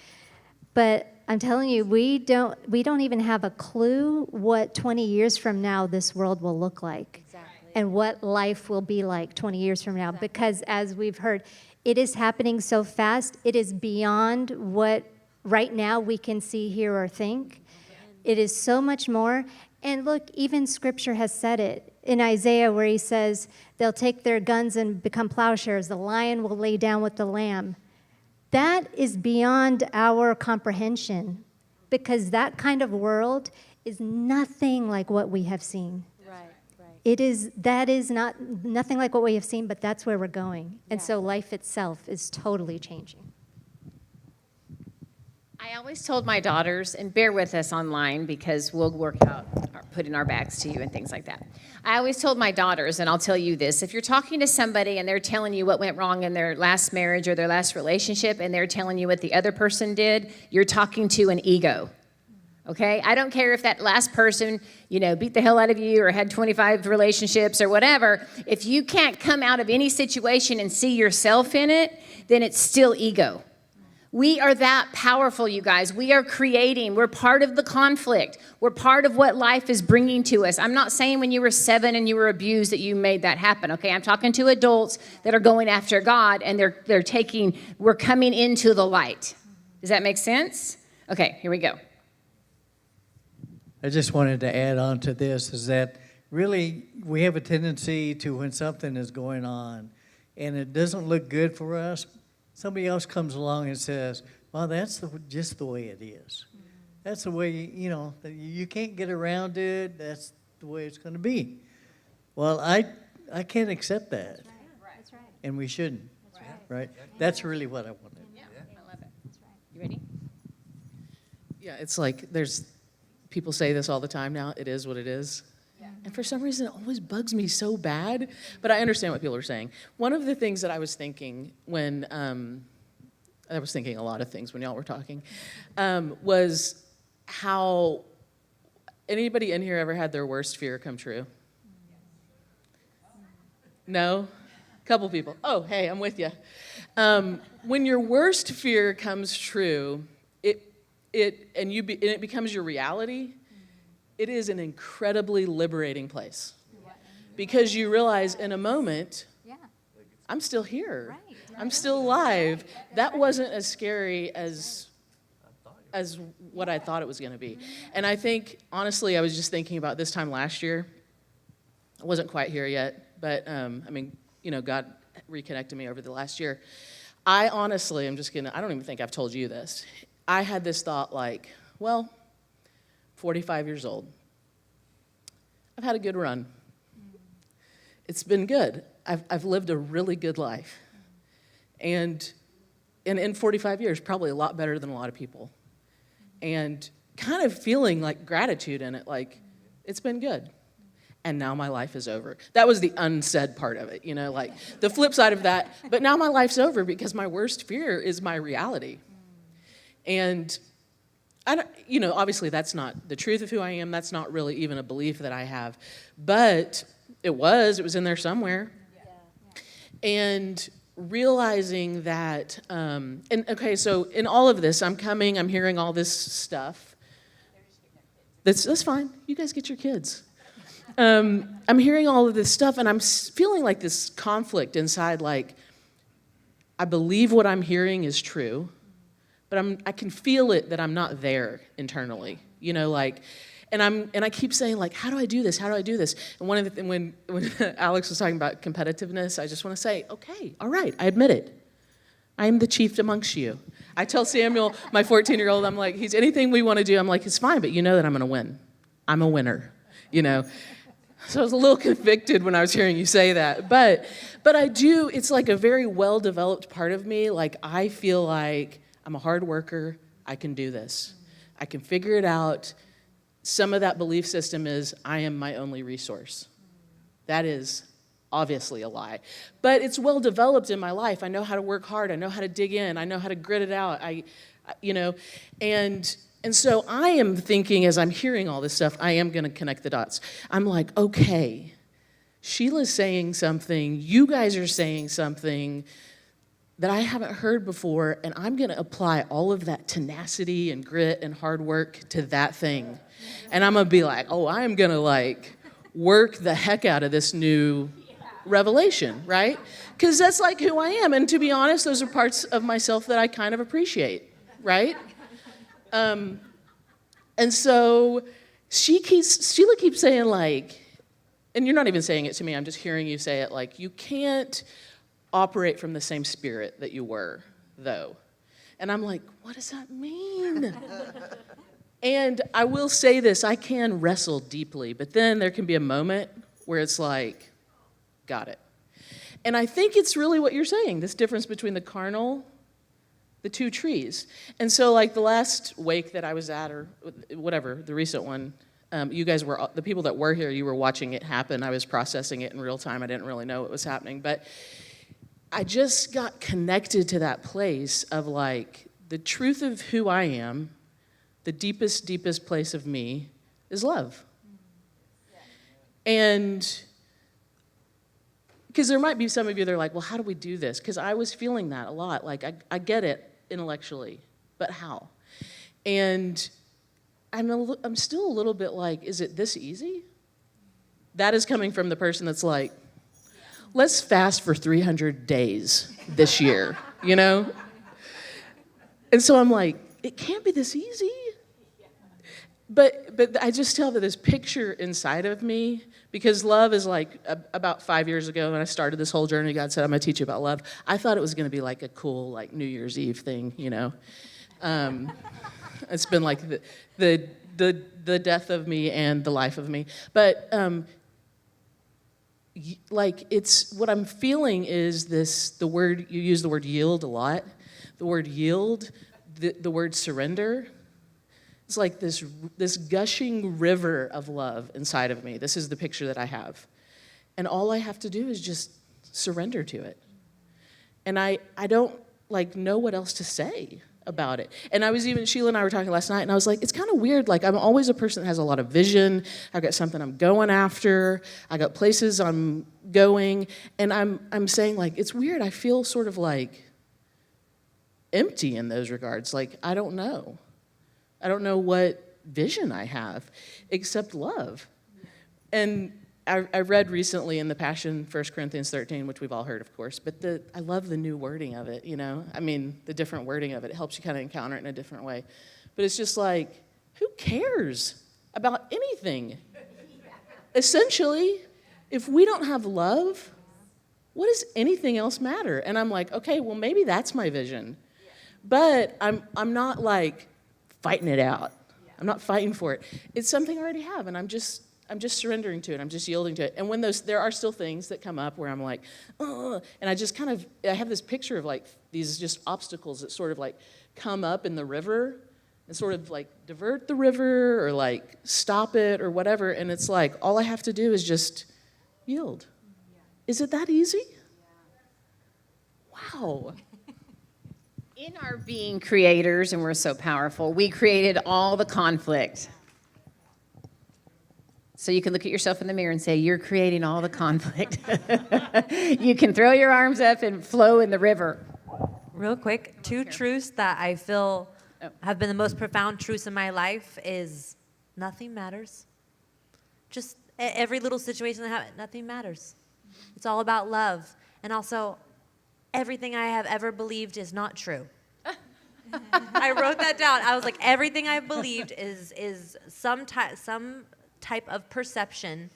But I'm telling you, we don't even have a clue what 20 years from now this world will look like. Exactly. And what life will be like 20 years from now. Exactly. Because as we've heard, it is happening so fast. It is beyond what right now we can see, hear, or think. It is so much more. And look, even Scripture has said it. In Isaiah, where he says, they'll take their guns and become plowshares. The lion will lay down with the lamb. That is beyond our comprehension, because that kind of world is nothing like what we have seen. Right. That is nothing like what we have seen, but that's where we're going. And so life itself is totally changing. I always told my daughters, and bear with us online because we'll work out, put in our bags to you and things like that. I always told my daughters, and I'll tell you this, if you're talking to somebody and they're telling you what went wrong in their last marriage or their last relationship and they're telling you what the other person did, you're talking to an ego. Okay? I don't care if that last person, beat the hell out of you or had 25 relationships or whatever. If you can't come out of any situation and see yourself in it, then it's still ego. We are that powerful, you guys. We are creating. We're part of the conflict. We're part of what life is bringing to us. I'm not saying when you were 7 and you were abused that you made that happen, okay? I'm talking to adults that are going after God, and we're coming into the light. Does that make sense? Okay, here we go. I just wanted to add on to this, is that really we have a tendency to, when something is going on and it doesn't look good for us, somebody else comes along and says, well, that's just the way it is. That's the way, you can't get around it. That's the way it's going to be. Well, I can't accept that. That's right. And we shouldn't. That's right? That's really what I wanted. Yeah, I love it. That's right. You ready? Yeah, it's like people say this all the time now, it is what it is. Yeah. And for some reason, it always bugs me so bad, but I understand what people are saying. One of the things that I was thinking when, I was thinking a lot of things when y'all were talking, was how, anybody in here ever had their worst fear come true? No? A couple people. Oh, hey, I'm with you. When your worst fear comes true, and it becomes your reality, it is an incredibly liberating place. Because you realize in a moment, I'm still here. Right. I'm still alive. That wasn't as scary as what I thought it was going to be. And I think, honestly, I was just thinking about this time last year. I wasn't quite here yet, but God reconnected me over the last year. I honestly, I don't even think I've told you this. I had this thought like, 45 years old. I've had a good run. It's been good. I've lived a really good life. And and in 45 years, probably a lot better than a lot of people. And kind of feeling like gratitude in it, like, it's been good. And now my life is over. That was the unsaid part of it, like the flip side of that. But now my life's over because my worst fear is my reality. And I don't, obviously that's not the truth of who I am. That's not really even a belief that I have. But it was in there somewhere. And realizing that, so in all of this, I'm hearing all this stuff. That's fine. You guys get your kids. I'm hearing all of this stuff, and I'm feeling like this conflict inside, like, I believe what I'm hearing is true, but I can feel it that I'm not there internally, and I keep saying, like, how do I do this? How do I do this? And one of the things, when Alex was talking about competitiveness, I just want to say, okay, all right, I admit it. I am the chief amongst you. I tell Samuel, my 14-year-old, I'm like, he's anything we want to do, I'm like, it's fine, but you know that I'm going to win. I'm a winner, So I was a little convicted when I was hearing you say that. But I do, it's like a very well-developed part of me. Like, I feel like I'm a hard worker. I can do this. I can figure it out. Some of that belief system is I am my only resource. That is obviously a lie. But it's well-developed in my life. I know how to work hard. I know how to dig in. I know how to grit it out. And so I am thinking, as I'm hearing all this stuff, I am going to connect the dots. I'm like, okay, Sheila's saying something, you guys are saying something that I haven't heard before, and I'm going to apply all of that tenacity and grit and hard work to that thing. And I'm going to be like, oh, I am going to, work the heck out of this new revelation, right? Because that's, who I am. And to be honest, those are parts of myself that I kind of appreciate, right? And so Sheila keeps saying, and you're not even saying it to me, I'm just hearing you say it, you can't operate from the same spirit that you were, though. And I'm like, what does that mean? And I will say this, I can wrestle deeply, but then there can be a moment where it's like, got it. And I think it's really what you're saying, this difference between the carnal, the two trees. And so the last wake that I was at, or whatever, the recent one, you guys were, the people that were here, you were watching it happen. I was processing it in real time. I didn't really know what was happening. But I just got connected to that place of the truth of who I am, the deepest, deepest place of me is love. And because there might be some of you that are like, well, how do we do this? Because I was feeling that a lot. I get it intellectually, but how? And I'm still a little bit is it this easy? That is coming from the person that's like, let's fast for 300 days this year, And so I'm like, it can't be this easy. But I just tell that this picture inside of me, because love is about 5 years ago when I started this whole journey, God said, I'm going to teach you about love. I thought it was going to be a cool New Year's Eve thing, It's been the death of me and the life of me. But it's what I'm feeling is the word, you use the word yield a lot. The word yield, the word surrender. It's like this gushing river of love inside of me. This is the picture that I have. And all I have to do is just surrender to it. And I don't know what else to say about it. And Sheila and I were talking last night, and I was like, it's kind of weird. I'm always a person that has a lot of vision. I've got something I'm going after. I got places I'm going. And I'm saying, it's weird. I feel sort of empty in those regards. I don't know. I don't know what vision I have except love. And I read recently in the Passion 1 Corinthians 13, which we've all heard, of course, but I love the new wording of it, the different wording of it. It helps you kind of encounter it in a different way. But it's just who cares about anything? Essentially, if we don't have love, what does anything else matter? And I'm like, okay, well, maybe that's my vision. But I'm not fighting it out. I'm not fighting for it. It's something I already have, and I'm just just surrendering to it. I'm just yielding to it. And when there are still things that come up where I'm like, ugh, and I just I have this picture of like these just obstacles that sort of like come up in the river and sort of like divert the river or like stop it or whatever. And it's like, all I have to do is just yield. Is it that easy? Wow. In our being creators, and we're so powerful, we created all the conflict. So you can look at yourself in the mirror and say, you're creating all the conflict. You can throw your arms up and flow in the river. Real quick, two truths that I feel have been the most profound truths in my life is nothing matters. Just every little situation that happens, nothing matters. It's all about love. And also, everything I have ever believed is not true. I wrote that down. I was like, everything I've believed is some type of perception,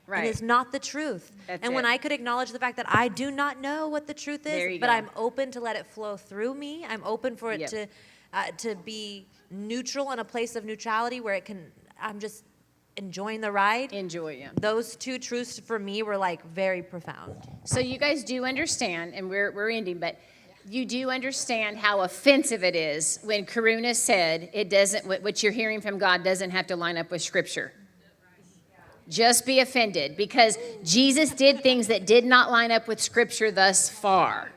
Right. and is not the truth. That's and when it. I could acknowledge the fact that I do not know what the truth There is, you but go. I'm open to let it flow through me. I'm open for it Yep. to be neutral in a place of neutrality where I'm just enjoying the ride. Enjoy, yeah. Those two truths for me were like very profound. So you guys do understand, and we're ending, but you do understand how offensive it is when Karuna said it doesn't, what you're hearing from God doesn't have to line up with Scripture. Just be offended, because Jesus did things that did not line up with Scripture thus far.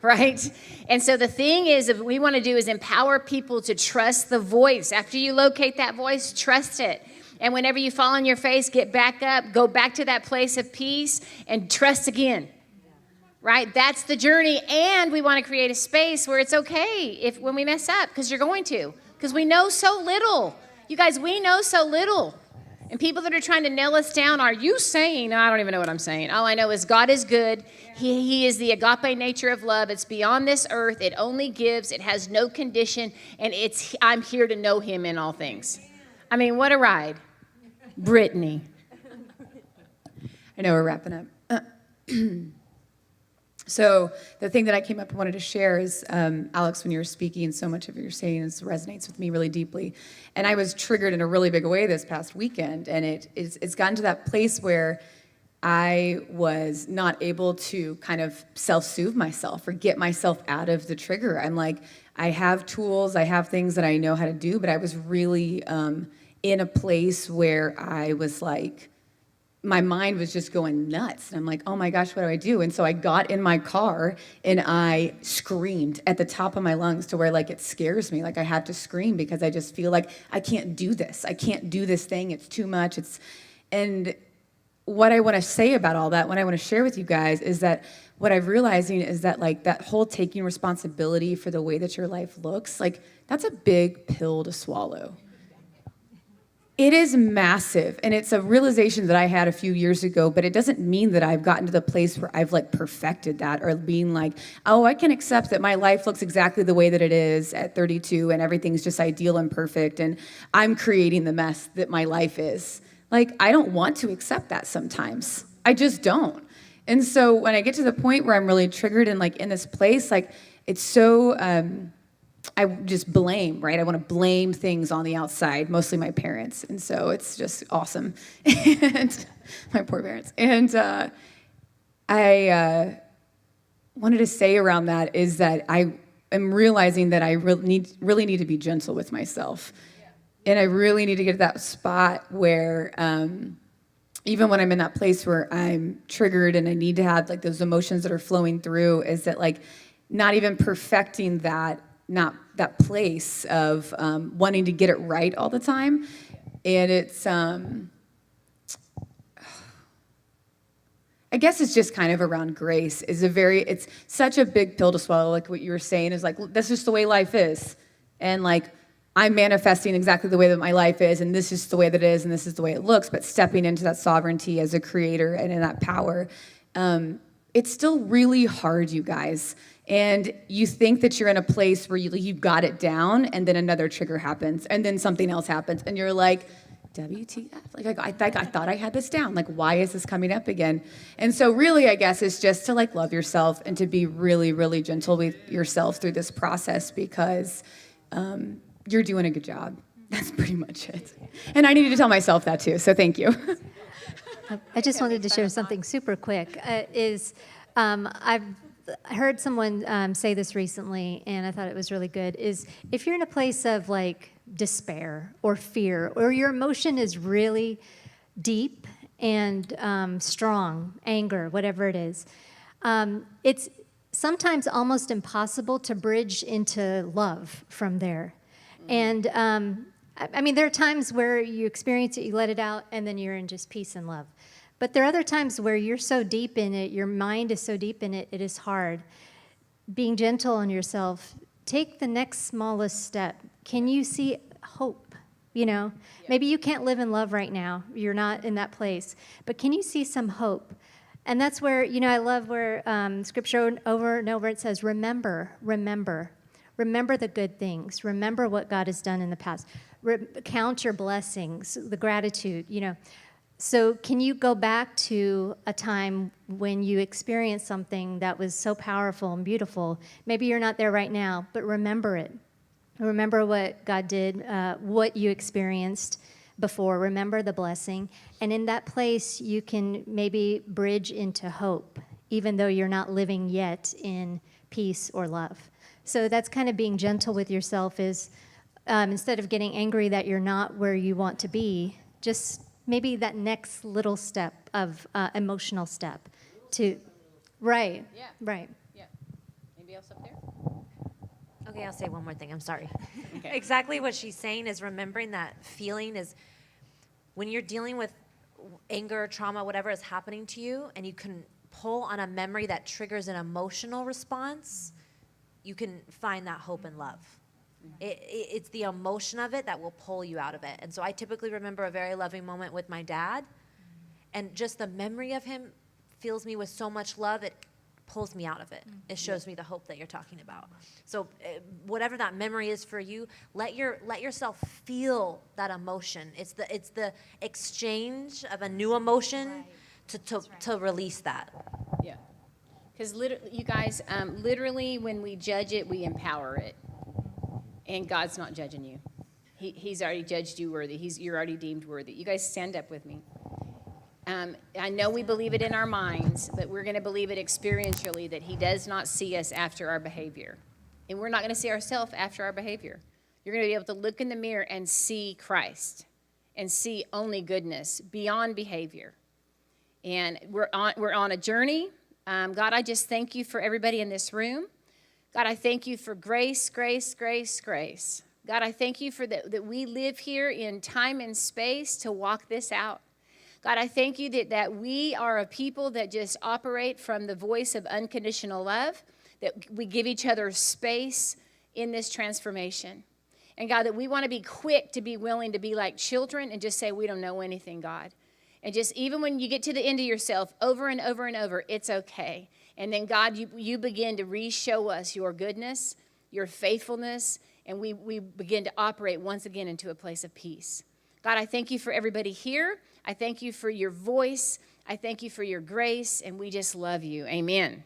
Right? And so the thing is, what we want to do is empower people to trust the voice. After you locate that voice, trust it. And whenever you fall on your face, get back up, go back to that place of peace, and trust again. Right? That's the journey. And we want to create a space where it's okay when we mess up, because you're going to. Because we know so little. You guys, we know so little. And people that are trying to nail us down, are you saying, I don't even know what I'm saying. All I know is God is good. He is the agape nature of love. It's beyond this earth. It only gives. It has no condition. And I'm here to know him in all things. I mean, what a ride. Brittany. I know we're wrapping up. So the thing that I came up and wanted to share is, Alex, when you were speaking, so much of what you're saying resonates with me really deeply. And I was triggered in a really big way this past weekend. And it's gotten to that place where I was not able to kind of self-soothe myself or get myself out of the trigger. I'm like, I have tools, I have things that I know how to do, but I was really in a place where I was like, my mind was just going nuts. And I'm like, oh my gosh, what do I do? And so I got in my car and I screamed at the top of my lungs to where like it scares me. Like I have to scream because I just feel like I can't do this. I can't do this thing. It's too much. And what I want to say about all that, what I want to share with you guys is that what I'm realizing is that like that whole taking responsibility for the way that your life looks, like that's a big pill to swallow. It is massive, and it's a realization that I had a few years ago, but it doesn't mean that I've gotten to the place where I've like perfected that or being like, oh, I can accept that my life looks exactly the way that it is at 32 and everything's just ideal and perfect and I'm creating the mess that my life is. Like, I don't want to accept that sometimes. I just don't. And so when I get to the point where I'm really triggered and like in this place, like it's so, I just blame, right? I want to blame things on the outside, mostly my parents. And so it's just awesome. And my poor parents. And I wanted to say around that is that I am realizing that I really need to be gentle with myself. And I really need to get to that spot where even when I'm in that place where I'm triggered and I need to have like those emotions that are flowing through, is that like not even perfecting that, not that place of wanting to get it right all the time. And it's, I guess it's just kind of around grace it's such a big pill to swallow. Like what you were saying is like, that's just the way life is. And like, I'm manifesting exactly the way that my life is, and this is the way that it is, and this is the way it looks, but stepping into that sovereignty as a creator and in that power, it's still really hard, you guys. And you think that you're in a place where you've got it down, and then another trigger happens, and then something else happens, and you're like, WTF? Like I thought I had this down. Like, why is this coming up again? And so really, I guess, it's just to like love yourself and to be really, really gentle with yourself through this process because you're doing a good job. That's pretty much it. And I needed to tell myself that too, so thank you. I just wanted to share something super quick. I've heard someone say this recently, and I thought it was really good, is if you're in a place of like despair or fear, or your emotion is really deep and strong, anger, whatever it is, it's sometimes almost impossible to bridge into love from there. And I mean, there are times where you experience it, you let it out, and then you're in just peace and love. But there are other times where you're so deep in it, your mind is so deep in it, it is hard. Being gentle on yourself, take the next smallest step. Can you see hope? You know, maybe you can't live in love right now. You're not in that place. But can you see some hope? And that's where, you know, I love where Scripture over and over it says, remember, remember. Remember the good things. Remember what God has done in the past. Count your blessings, the gratitude, you know. So can you go back to a time when you experienced something that was so powerful and beautiful? Maybe you're not there right now, but remember it. Remember what God did, what you experienced before. Remember the blessing. And in that place, you can maybe bridge into hope, even though you're not living yet in peace or love. So that's kind of being gentle with yourself is instead of getting angry that you're not where you want to be, just maybe that next little step of emotional step to, right, Yeah. right. Yeah. Anybody else up there? Okay, I'll say one more thing. I'm sorry. Okay. Exactly what she's saying is remembering that feeling is when you're dealing with anger, trauma, whatever is happening to you, and you can pull on a memory that triggers an emotional response, you can find that hope and love. It's the emotion of it that will pull you out of it. And so I typically remember a very loving moment with my dad, and just the memory of him fills me with so much love, it pulls me out of it. It shows me the hope that you're talking about. So whatever that memory is for you, let yourself feel that emotion. It's the exchange of a new emotion to release that. Yeah. Because literally, you guys, literally when we judge it, we empower it. And God's not judging you. He's already judged you worthy. You're already deemed worthy. You guys stand up with me. I know we believe it in our minds, but we're going to believe it experientially that he does not see us after our behavior. And we're not going to see ourselves after our behavior. You're going to be able to look in the mirror and see Christ and see only goodness beyond behavior. And we're on a journey. God, I just thank you for everybody in this room. God, I thank you for grace, grace, grace, grace. God, I thank you for that we live here in time and space to walk this out. God, I thank you that we are a people that just operate from the voice of unconditional love, that we give each other space in this transformation. And God, that we want to be quick to be willing to be like children and just say, we don't know anything, God. And just even when you get to the end of yourself over and over and over, it's okay. And then, God, you begin to re-show us your goodness, your faithfulness, and we begin to operate once again into a place of peace. God, I thank you for everybody here. I thank you for your voice. I thank you for your grace, and we just love you. Amen.